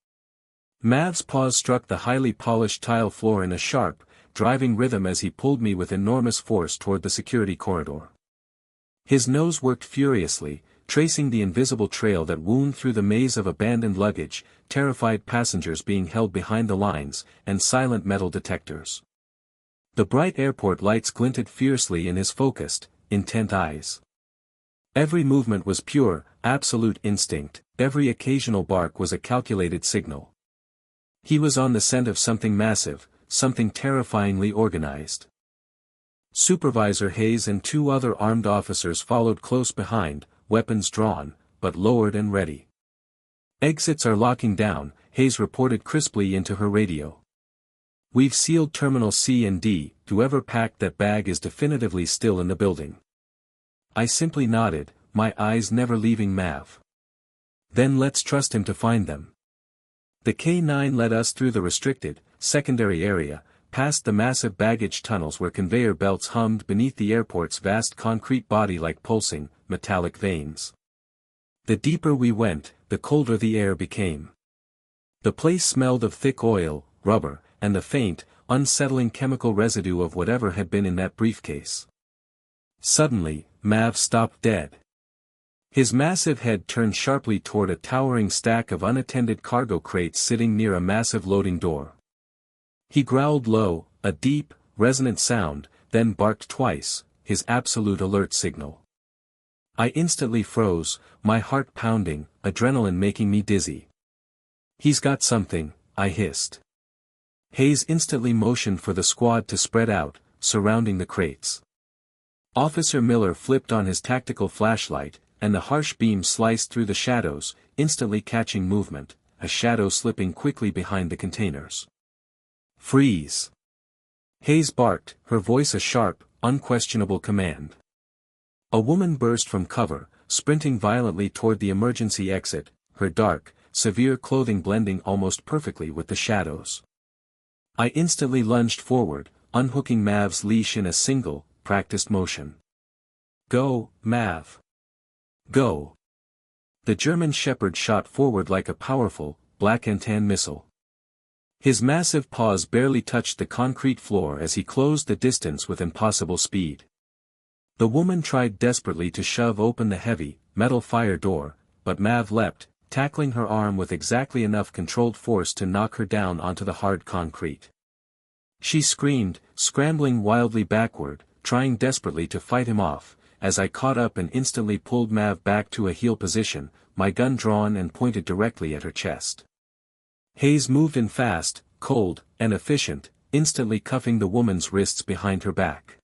Mav's paws struck the highly polished tile floor in a sharp, driving rhythm as he pulled me with enormous force toward the security corridor. His nose worked furiously, tracing the invisible trail that wound through the maze of abandoned luggage, terrified passengers being held behind the lines, and silent metal detectors. The bright airport lights glinted fiercely in his focused, intent eyes. Every movement was pure, absolute instinct, every occasional bark was a calculated signal. He was on the scent of something massive, something terrifyingly organized. Supervisor Hayes and two other armed officers followed close behind, weapons drawn, but lowered and ready. Exits are locking down, Hayes reported crisply into her radio. We've sealed Terminal C and D, whoever packed that bag is definitively still in the building. I simply nodded, my eyes never leaving Mav. Then let's trust him to find them. The K9 led us through the restricted, secondary area, past the massive baggage tunnels where conveyor belts hummed beneath the airport's vast concrete body like pulsing, metallic veins. The deeper we went, the colder the air became. The place smelled of thick oil, rubber, and the faint, unsettling chemical residue of whatever had been in that briefcase. Suddenly, Mav stopped dead. His massive head turned sharply toward a towering stack of unattended cargo crates sitting near a massive loading door. He growled low, a deep, resonant sound, then barked twice, his absolute alert signal. I instantly froze, my heart pounding, adrenaline making me dizzy. "He's got something," I hissed. Hayes instantly motioned for the squad to spread out, surrounding the crates. Officer Miller flipped on his tactical flashlight, and the harsh beam sliced through the shadows, instantly catching movement, a shadow slipping quickly behind the containers. "Freeze!" Hayes barked, her voice a sharp, unquestionable command. A woman burst from cover, sprinting violently toward the emergency exit, her dark, severe clothing blending almost perfectly with the shadows. I instantly lunged forward, unhooking Mav's leash in a single, practiced motion. "Go, Mav! Go!" The German Shepherd shot forward like a powerful, Black Antan missile. His massive paws barely touched the concrete floor as he closed the distance with impossible speed. The woman tried desperately to shove open the heavy, metal fire door, but Mav leapt, tackling her arm with exactly enough controlled force to knock her down onto the hard concrete. She screamed, scrambling wildly backward, trying desperately to fight him off, as I caught up and instantly pulled Mav back to a heel position, my gun drawn and pointed directly at her chest. Hayes moved in fast, cold, and efficient, instantly cuffing the woman's wrists behind her back.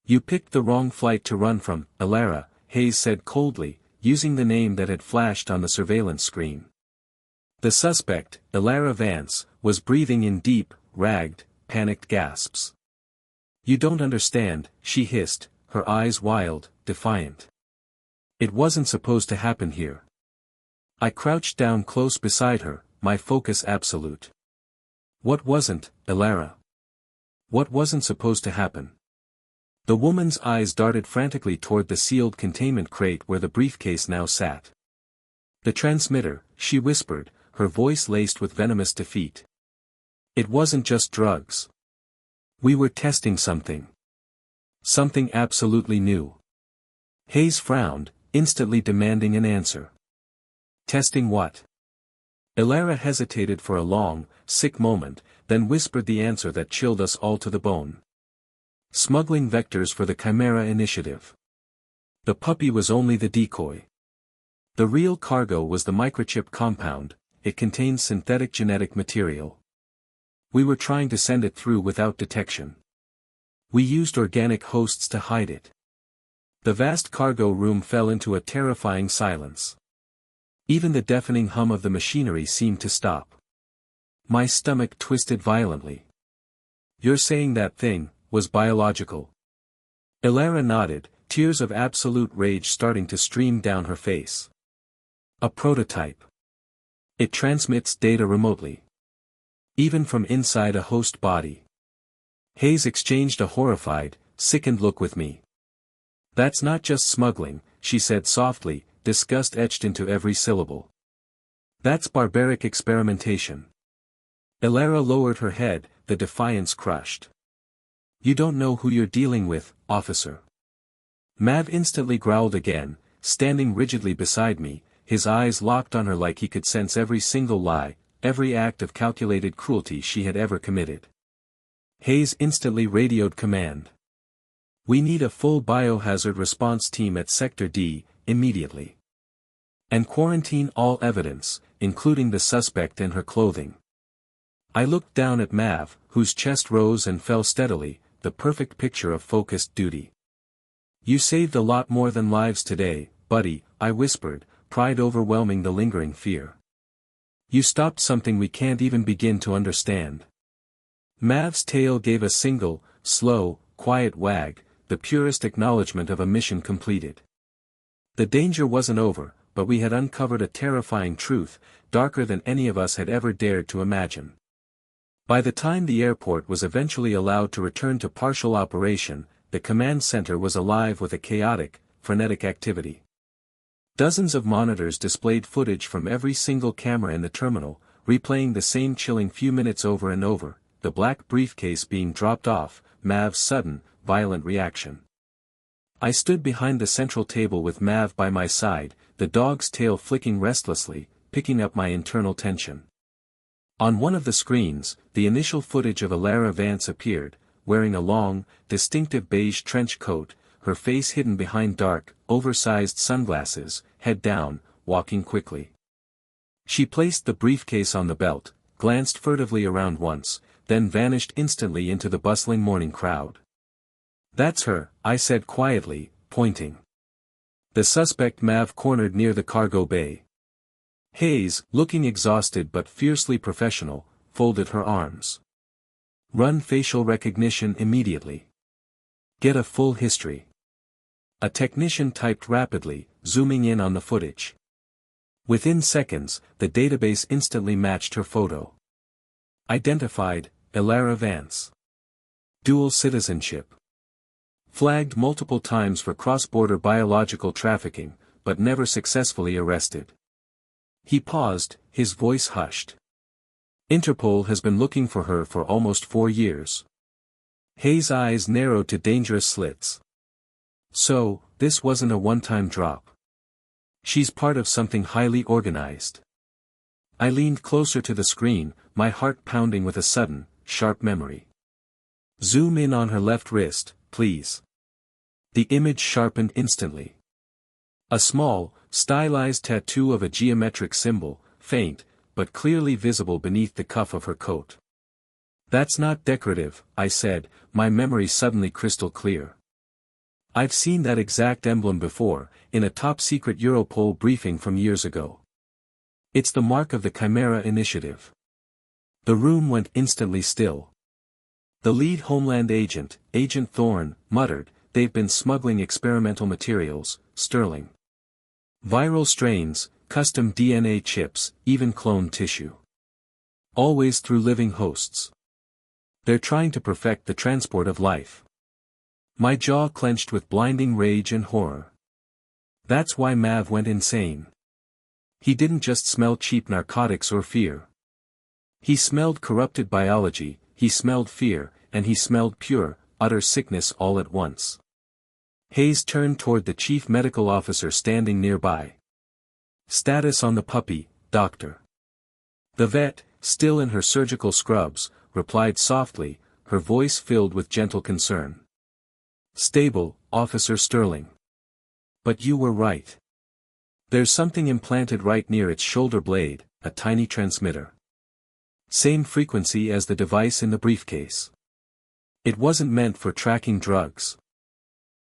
"You picked the wrong flight to run from, Elara," Hayes said coldly, using the name that had flashed on the surveillance screen. The suspect, Elara Vance, was breathing in deep, ragged, panicked gasps. "You don't understand," she hissed, her eyes wild, defiant. "It wasn't supposed to happen here." I crouched down close beside her, my focus absolute. "What wasn't, Elara? What wasn't supposed to happen?" The woman's eyes darted frantically toward the sealed containment crate where the briefcase now sat. "The transmitter," she whispered, her voice laced with venomous defeat. "It wasn't just drugs. We were testing something. Something absolutely new." Hayes frowned, instantly demanding an answer. "Testing what?" Elara hesitated for a long, sick moment, then whispered the answer that chilled us all to the bone. "Smuggling vectors for the Chimera Initiative. The puppy was only the decoy. The real cargo was the microchip compound, it contains synthetic genetic material. We were trying to send it through without detection. We used organic hosts to hide it." The vast cargo room fell into a terrifying silence. Even the deafening hum of the machinery seemed to stop. My stomach twisted violently. "You're saying that thing was biological?" Elara nodded, tears of absolute rage starting to stream down her face. "A prototype. It transmits data remotely. Even from inside a host body." Hayes exchanged a horrified, sickened look with me. "That's not just smuggling," she said softly, disgust etched into every syllable. "That's barbaric experimentation." Elara lowered her head, the defiance crushed. "You don't know who you're dealing with, officer." Mav instantly growled again, standing rigidly beside me, his eyes locked on her like he could sense every single lie, every act of calculated cruelty she had ever committed. Hayes instantly radioed command. "We need a full biohazard response team at Sector D, immediately. And quarantine all evidence, including the suspect and her clothing." I looked down at Mav, whose chest rose and fell steadily, the perfect picture of focused duty. "You saved a lot more than lives today, buddy," I whispered, pride overwhelming the lingering fear. "You stopped something we can't even begin to understand." Mav's tail gave a single, slow, quiet wag, the purest acknowledgement of a mission completed. The danger wasn't over, but we had uncovered a terrifying truth, darker than any of us had ever dared to imagine. By the time the airport was eventually allowed to return to partial operation, the command center was alive with a chaotic, frenetic activity. Dozens of monitors displayed footage from every single camera in the terminal, replaying the same chilling few minutes over and over, the black briefcase being dropped off, Mav's sudden, violent reaction. I stood behind the central table with Mav by my side, the dog's tail flicking restlessly, picking up my internal tension. On one of the screens, the initial footage of Alara Vance appeared, wearing a long, distinctive beige trench coat, her face hidden behind dark, oversized sunglasses, head down, walking quickly. She placed the briefcase on the belt, glanced furtively around once, then vanished instantly into the bustling morning crowd. "That's her," I said quietly, pointing. The suspect Mav cornered near the cargo bay. Hayes, looking exhausted but fiercely professional, folded her arms. "Run facial recognition immediately. Get a full history." A technician typed rapidly, zooming in on the footage. Within seconds, the database instantly matched her photo. Identified, Alara Vance. Dual citizenship. Flagged multiple times for cross-border biological trafficking, but never successfully arrested. He paused, his voice hushed. Interpol has been looking for her for almost 4 years. Hayes' eyes narrowed to dangerous slits. So, this wasn't a one-time drop. She's part of something highly organized. I leaned closer to the screen, my heart pounding with a sudden, sharp memory. "Zoom in on her left wrist, please." The image sharpened instantly. A small, stylized tattoo of a geometric symbol, faint, but clearly visible beneath the cuff of her coat. "That's not decorative," I said, my memory suddenly crystal clear. "I've seen that exact emblem before, in a top-secret Europol briefing from years ago. It's the mark of the Chimera Initiative." The room went instantly still. The lead Homeland agent, Agent Thorne, muttered, "They've been smuggling experimental materials, Sterling. Viral strains, custom DNA chips, even cloned tissue. Always through living hosts. They're trying to perfect the transport of life." My jaw clenched with blinding rage and horror. That's why Mav went insane. He didn't just smell cheap narcotics or fear. He smelled corrupted biology, he smelled fear, and he smelled pure, utter sickness all at once. Hayes turned toward the chief medical officer standing nearby. "Status on the puppy, doctor." The vet, still in her surgical scrubs, replied softly, her voice filled with gentle concern. "Stable, Officer Sterling. But you were right. There's something implanted right near its shoulder blade, a tiny transmitter. Same frequency as the device in the briefcase. It wasn't meant for tracking drugs.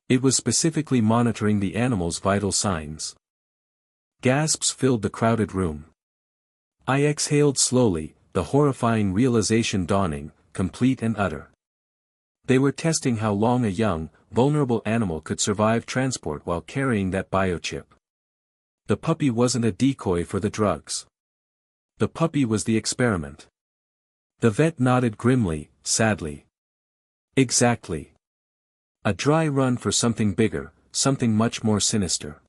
It was specifically monitoring the animal's vital signs." Gasps filled the crowded room. I exhaled slowly, the horrifying realization dawning, complete and utter. They were testing how long a young, vulnerable animal could survive transport while carrying that biochip. The puppy wasn't a decoy for the drugs. The puppy was the experiment. The vet nodded grimly, sadly. "Exactly. A dry run for something bigger, something much more sinister."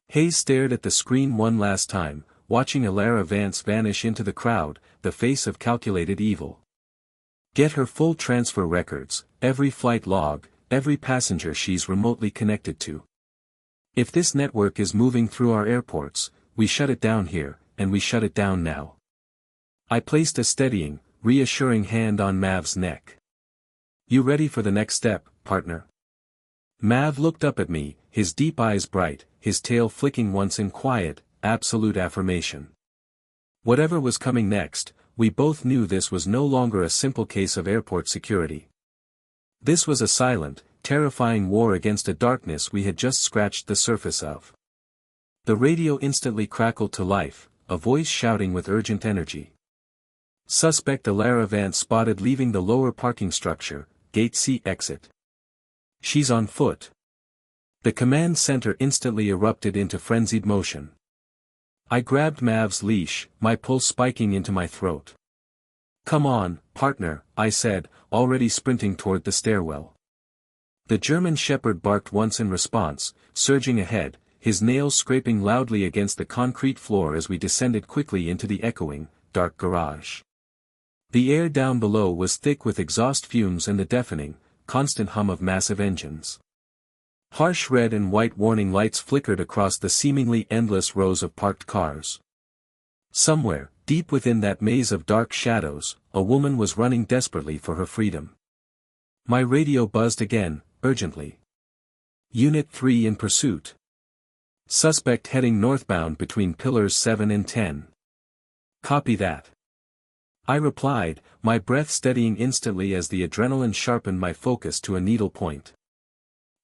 Hayes stared at the screen one last time, watching Alara Vance vanish into the crowd, the face of calculated evil. "Get her full transfer records, every flight log, every passenger she's remotely connected to. If this network is moving through our airports, we shut it down here, and we shut it down now." I placed a steadying, reassuring hand on Mav's neck. "You ready for the next step, partner?" Mav looked up at me, his deep eyes bright, his tail flicking once in quiet, absolute affirmation. Whatever was coming next, we both knew this was no longer a simple case of airport security. This was a silent, terrifying war against a darkness we had just scratched the surface of. The radio instantly crackled to life, a voice shouting with urgent energy. "Suspect Alara Vance spotted leaving the lower parking structure, Gate C exit. She's on foot." The command center instantly erupted into frenzied motion. I grabbed Mav's leash, my pulse spiking into my throat. "Come on, partner," I said, already sprinting toward the stairwell. The German shepherd barked once in response, surging ahead, his nails scraping loudly against the concrete floor as we descended quickly into the echoing, dark garage. The air down below was thick with exhaust fumes and the deafening, constant hum of massive engines. Harsh red and white warning lights flickered across the seemingly endless rows of parked cars. Somewhere, deep within that maze of dark shadows, a woman was running desperately for her freedom. My radio buzzed again, urgently. Unit 3 in pursuit. Suspect heading northbound between pillars 7 and 10. Copy that. I replied, my breath steadying instantly as the adrenaline sharpened my focus to a needle point.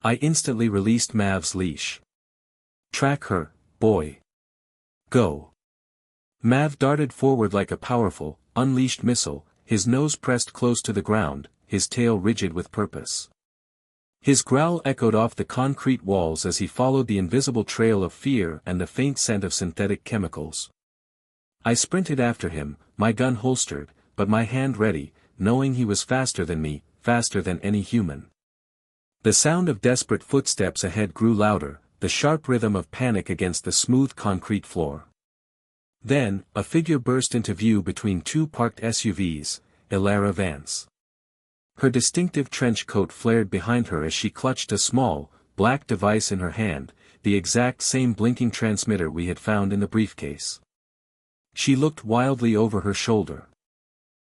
I instantly released Mav's leash. Track her, boy. Go. Mav darted forward like a powerful, unleashed missile, his nose pressed close to the ground, his tail rigid with purpose. His growl echoed off the concrete walls as he followed the invisible trail of fear and the faint scent of synthetic chemicals. I sprinted after him, my gun holstered, but my hand ready, knowing he was faster than me, faster than any human. The sound of desperate footsteps ahead grew louder, the sharp rhythm of panic against the smooth concrete floor. Then, a figure burst into view between two parked SUVs, Elara Vance. Her distinctive trench coat flared behind her as she clutched a small, black device in her hand, the exact same blinking transmitter we had found in the briefcase. She looked wildly over her shoulder.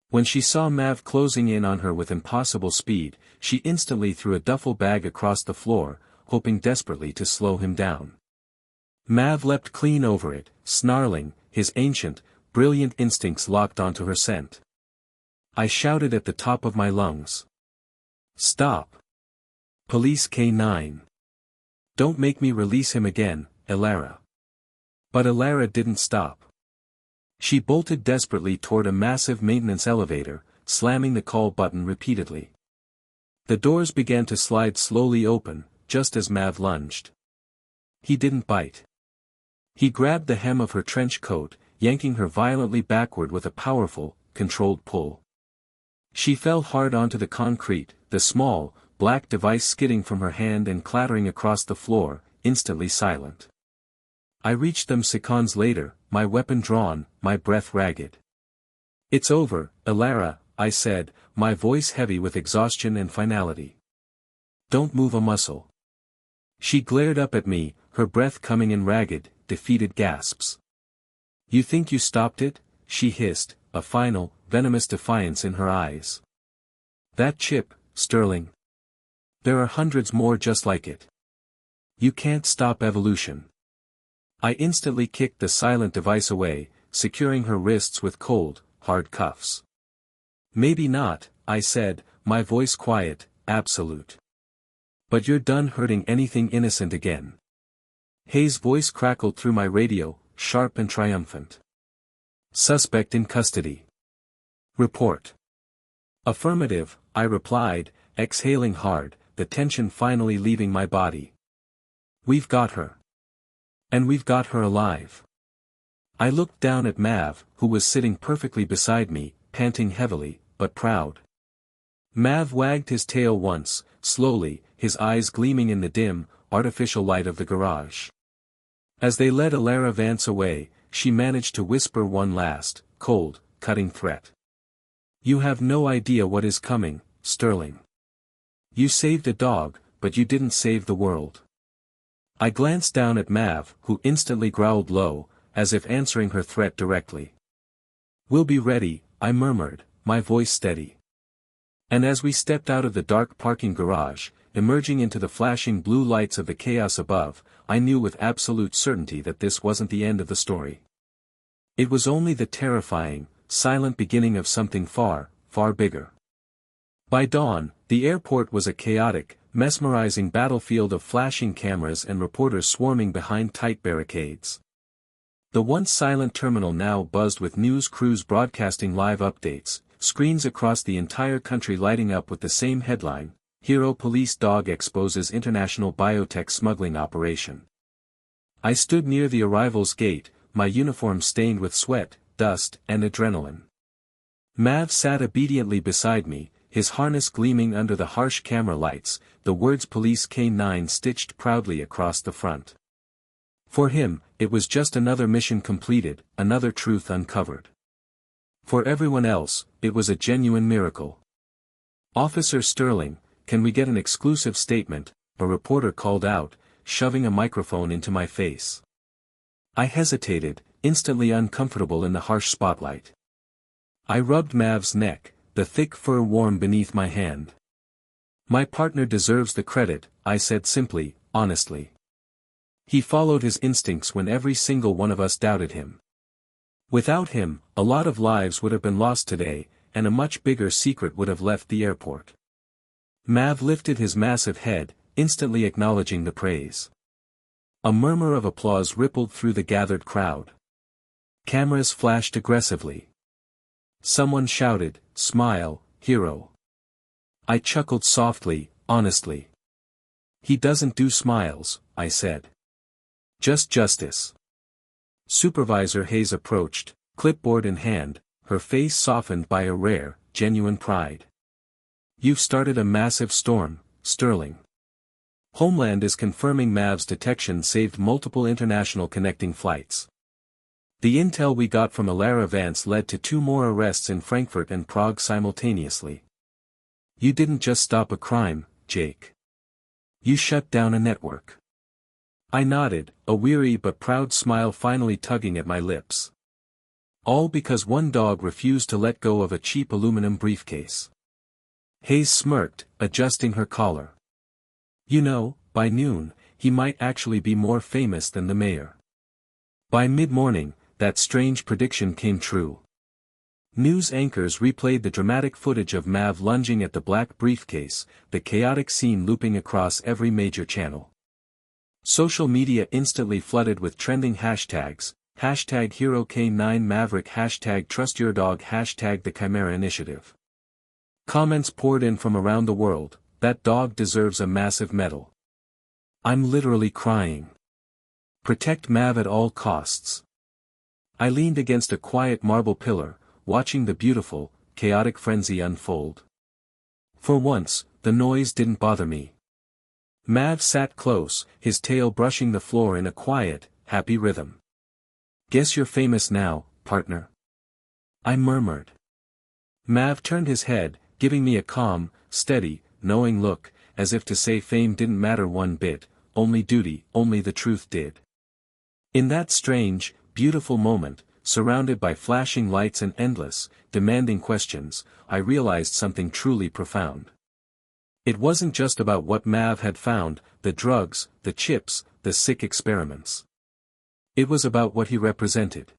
When she saw Mav closing in on her with impossible speed, she instantly threw a duffel bag across the floor, hoping desperately to slow him down. Mav leapt clean over it, snarling, his ancient, brilliant instincts locked onto her scent. I shouted at the top of my lungs. Stop! Police K9. Don't make me release him again, Elara. But Elara didn't stop. She bolted desperately toward a massive maintenance elevator, slamming the call button repeatedly. The doors began to slide slowly open, just as Mav lunged. He didn't bite. He grabbed the hem of her trench coat, yanking her violently backward with a powerful, controlled pull. She fell hard onto the concrete, the small, black device skidding from her hand and clattering across the floor, instantly silent. I reached them seconds later, my weapon drawn, my breath ragged. It's over, Elara, I said, my voice heavy with exhaustion and finality. Don't move a muscle. She glared up at me, her breath coming in ragged, defeated gasps. You think you stopped it? She hissed, a final, venomous defiance in her eyes. That chip, Sterling. There are hundreds more just like it. You can't stop evolution. I instantly kicked the silent device away, securing her wrists with cold, hard cuffs. Maybe not, I said, my voice quiet, absolute. But you're done hurting anything innocent again. Hayes' voice crackled through my radio, sharp and triumphant. Suspect in custody. Report. Affirmative, I replied, exhaling hard, the tension finally leaving my body. We've got her. And we've got her alive. I looked down at Mav, who was sitting perfectly beside me, panting heavily, but proud. Mav wagged his tail once, slowly, his eyes gleaming in the dim, artificial light of the garage. As they led Elara Vance away, she managed to whisper one last, cold, cutting threat. You have no idea what is coming, Sterling. You saved a dog, but you didn't save the world. I glanced down at Mav, who instantly growled low, as if answering her threat directly. We'll be ready, I murmured, my voice steady. And as we stepped out of the dark parking garage, emerging into the flashing blue lights of the chaos above, I knew with absolute certainty that this wasn't the end of the story. It was only the terrifying, silent beginning of something far, far bigger. By dawn, the airport was a chaotic, mesmerizing battlefield of flashing cameras and reporters swarming behind tight barricades. The once silent terminal now buzzed with news crews broadcasting live updates, screens across the entire country lighting up with the same headline, Hero Police Dog Exposes International Biotech Smuggling Operation. I stood near the arrival's gate, my uniform stained with sweat, dust, and adrenaline. Mav sat obediently beside me, his harness gleaming under the harsh camera lights, the words Police K9 stitched proudly across the front. For him, it was just another mission completed, another truth uncovered. For everyone else, it was a genuine miracle. "Officer Sterling, can we get an exclusive statement?" a reporter called out, shoving a microphone into my face. I hesitated, instantly uncomfortable in the harsh spotlight. I rubbed Mav's neck, the thick fur warm beneath my hand. "My partner deserves the credit," I said simply, honestly. "He followed his instincts when every single one of us doubted him. Without him, a lot of lives would have been lost today, and a much bigger secret would have left the airport." Mav lifted his massive head, instantly acknowledging the praise. A murmur of applause rippled through the gathered crowd. Cameras flashed aggressively. Someone shouted, "Smile, hero." I chuckled softly, honestly. "He doesn't do smiles," I said. "Just justice." Supervisor Hayes approached, clipboard in hand, her face softened by a rare, genuine pride. "You've started a massive storm, Sterling. Homeland is confirming Mav's detection saved multiple international connecting flights. The intel we got from Ilara Vance led to 2 more arrests in Frankfurt and Prague simultaneously. You didn't just stop a crime, Jake. You shut down a network." I nodded, a weary but proud smile finally tugging at my lips. All because one dog refused to let go of a cheap aluminum briefcase. Hayes smirked, adjusting her collar. "You know, by noon, he might actually be more famous than the mayor." By mid-morning, that strange prediction came true. News anchors replayed the dramatic footage of Mav lunging at the black briefcase, the chaotic scene looping across every major channel. Social media instantly flooded with trending hashtags, hashtag Hero K9 Maverick, hashtag Trust Your Dog, hashtag The Chimera Initiative. Comments poured in from around the world, "That dog deserves a massive medal." I'm literally crying. Protect Mav at all costs. I leaned against a quiet marble pillar, watching the beautiful, chaotic frenzy unfold. For once, the noise didn't bother me. Mav sat close, his tail brushing the floor in a quiet, happy rhythm. "Guess you're famous now, partner," I murmured. Mav turned his head, giving me a calm, steady, knowing look, as if to say fame didn't matter one bit, only duty, only the truth did. In that strange, beautiful moment, surrounded by flashing lights and endless, demanding questions, I realized something truly profound. It wasn't just about what Mav had found, the drugs, the chips, the sick experiments. It was about what he represented.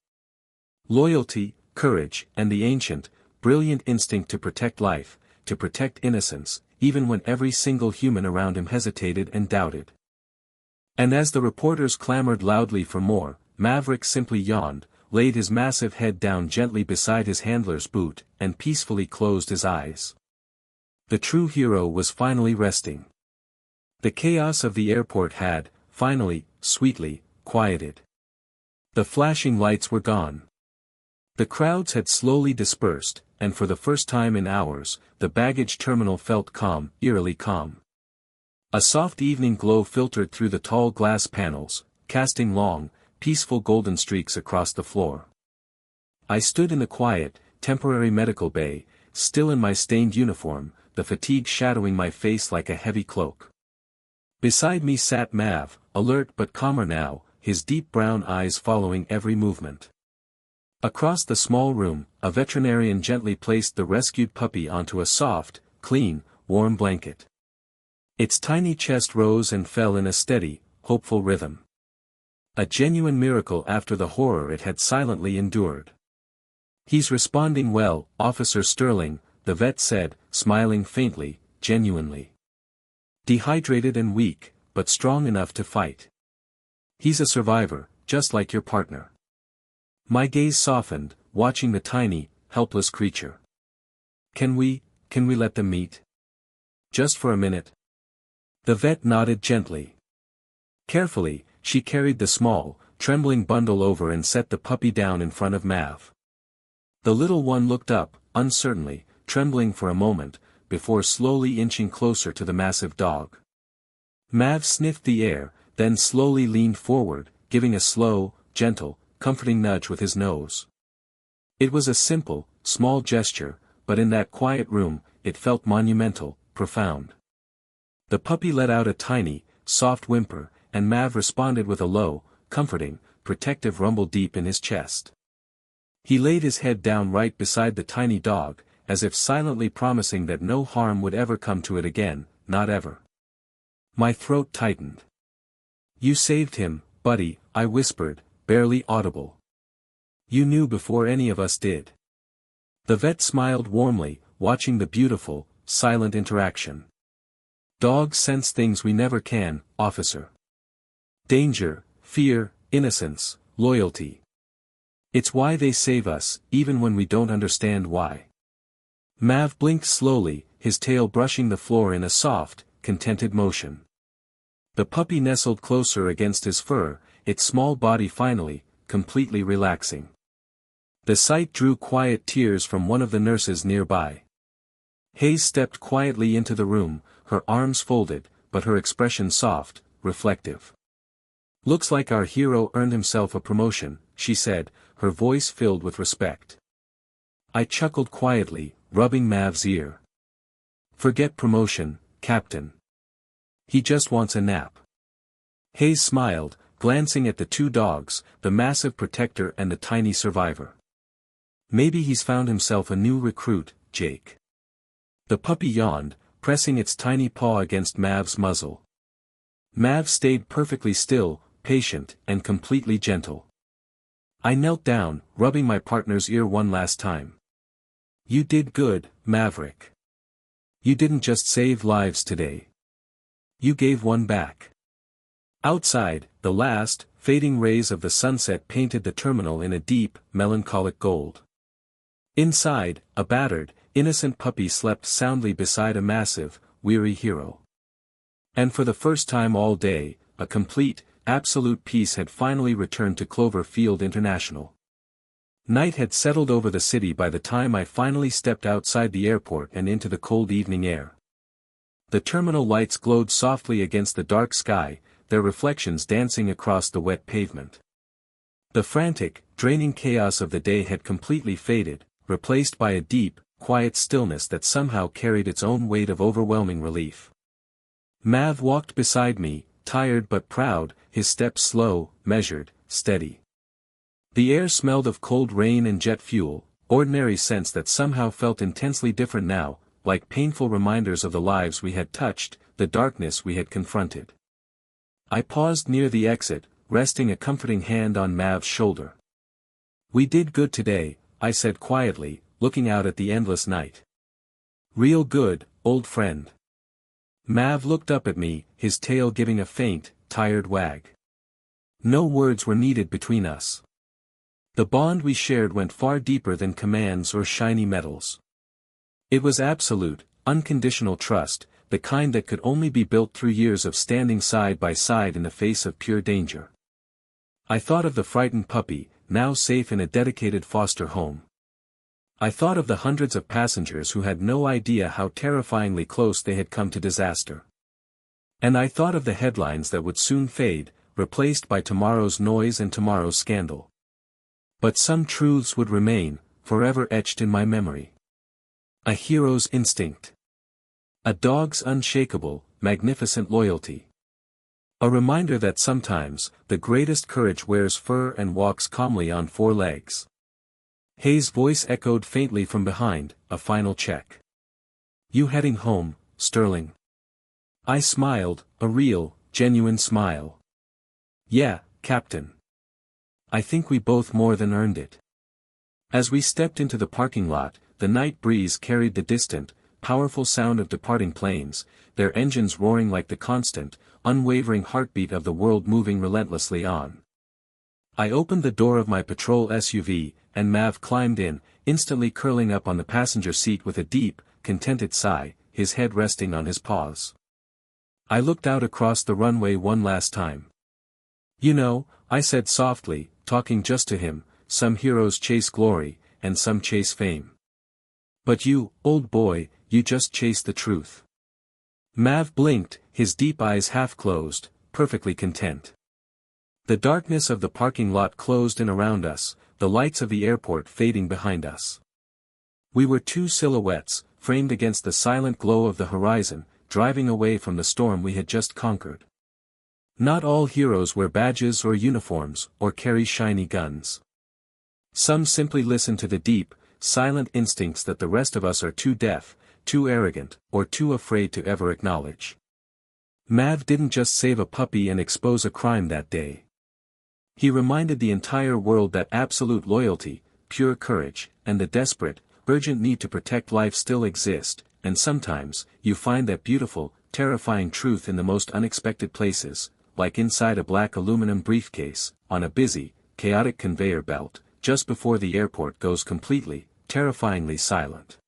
Loyalty, courage, and the ancient, brilliant instinct to protect life, to protect innocence, even when every single human around him hesitated and doubted. And as the reporters clamored loudly for more, Maverick simply yawned, laid his massive head down gently beside his handler's boot, and peacefully closed his eyes. The true hero was finally resting. The chaos of the airport had, finally, sweetly, quieted. The flashing lights were gone. The crowds had slowly dispersed, and for the first time in hours, the baggage terminal felt calm, eerily calm. A soft evening glow filtered through the tall glass panels, casting long, peaceful golden streaks across the floor. I stood in the quiet, temporary medical bay, still in my stained uniform, the fatigue shadowing my face like a heavy cloak. Beside me sat Mav, alert but calmer now, his deep brown eyes following every movement. Across the small room, a veterinarian gently placed the rescued puppy onto a soft, clean, warm blanket. Its tiny chest rose and fell in a steady, hopeful rhythm. A genuine miracle after the horror it had silently endured. "He's responding well, Officer Sterling," the vet said, smiling faintly, genuinely. "Dehydrated and weak, but strong enough to fight. He's a survivor, just like your partner." My gaze softened, watching the tiny, helpless creature. Can we let them meet? Just for a minute?" The vet nodded gently. Carefully, she carried the small, trembling bundle over and set the puppy down in front of Mav. The little one looked up, uncertainly, trembling for a moment, before slowly inching closer to the massive dog. Mav sniffed the air, then slowly leaned forward, giving a slow, gentle, comforting nudge with his nose. It was a simple, small gesture, but in that quiet room, it felt monumental, profound. The puppy let out a tiny, soft whimper, and Mav responded with a low, comforting, protective rumble deep in his chest. He laid his head down right beside the tiny dog, as if silently promising that no harm would ever come to it again, not ever. My throat tightened. "You saved him, buddy," I whispered, barely audible. "You knew before any of us did." The vet smiled warmly, watching the beautiful, silent interaction. "Dogs sense things we never can, officer. Danger, fear, innocence, loyalty. It's why they save us, even when we don't understand why." Mav blinked slowly, his tail brushing the floor in a soft, contented motion. The puppy nestled closer against his fur, its small body finally, completely relaxing. The sight drew quiet tears from one of the nurses nearby. Hayes stepped quietly into the room, her arms folded, but her expression soft, reflective. "Looks like our hero earned himself a promotion," she said, her voice filled with respect. I chuckled quietly, rubbing Mav's ear. "Forget promotion, Captain. He just wants a nap." Hayes smiled, glancing at the two dogs, the massive protector and the tiny survivor. "Maybe he's found himself a new recruit, Jake." The puppy yawned, pressing its tiny paw against Mav's muzzle. Mav stayed perfectly still, patient, and completely gentle. I knelt down, rubbing my partner's ear one last time. "You did good, Maverick. You didn't just save lives today. You gave one back." Outside, the last, fading rays of the sunset painted the terminal in a deep, melancholic gold. Inside, a battered, innocent puppy slept soundly beside a massive, weary hero. And for the first time all day, a complete, absolute peace had finally returned to Clover Field International. Night had settled over the city by the time I finally stepped outside the airport and into the cold evening air. The terminal lights glowed softly against the dark sky, their reflections dancing across the wet pavement. The frantic, draining chaos of the day had completely faded, replaced by a deep, quiet stillness that somehow carried its own weight of overwhelming relief. Mav walked beside me, tired but proud, his steps slow, measured, steady. The air smelled of cold rain and jet fuel, ordinary scents that somehow felt intensely different now, like painful reminders of the lives we had touched, the darkness we had confronted. I paused near the exit, resting a comforting hand on Mav's shoulder. "We did good today," I said quietly, looking out at the endless night. "Real good, old friend." Mav looked up at me, his tail giving a faint, tired wag. No words were needed between us. The bond we shared went far deeper than commands or shiny medals. It was absolute, unconditional trust, the kind that could only be built through years of standing side by side in the face of pure danger. I thought of the frightened puppy, now safe in a dedicated foster home. I thought of the hundreds of passengers who had no idea how terrifyingly close they had come to disaster. And I thought of the headlines that would soon fade, replaced by tomorrow's noise and tomorrow's scandal. But some truths would remain, forever etched in my memory. A hero's instinct. A dog's unshakable, magnificent loyalty. A reminder that sometimes, the greatest courage wears fur and walks calmly on four legs. Hayes' voice echoed faintly from behind, a final check. "You heading home, Sterling?" I smiled, a real, genuine smile. "Yeah, Captain. I think we both more than earned it." As we stepped into the parking lot, the night breeze carried the distant, powerful sound of departing planes, their engines roaring like the constant, unwavering heartbeat of the world moving relentlessly on. I opened the door of my patrol SUV, and Mav climbed in, instantly curling up on the passenger seat with a deep, contented sigh, his head resting on his paws. I looked out across the runway one last time. "You know," I said softly, talking just to him, "some heroes chase glory, and some chase fame. But you, old boy, you just chase the truth." Mav blinked, his deep eyes half closed, perfectly content. The darkness of the parking lot closed in around us, the lights of the airport fading behind us. We were two silhouettes, framed against the silent glow of the horizon, driving away from the storm we had just conquered. Not all heroes wear badges or uniforms, or carry shiny guns. Some simply listen to the deep, silent instincts that the rest of us are too deaf, too arrogant, or too afraid to ever acknowledge. Mav didn't just save a puppy and expose a crime that day. He reminded the entire world that absolute loyalty, pure courage, and the desperate, urgent need to protect life still exist, and sometimes, you find that beautiful, terrifying truth in the most unexpected places, like inside a black aluminum briefcase, on a busy, chaotic conveyor belt, just before the airport goes completely, terrifyingly silent.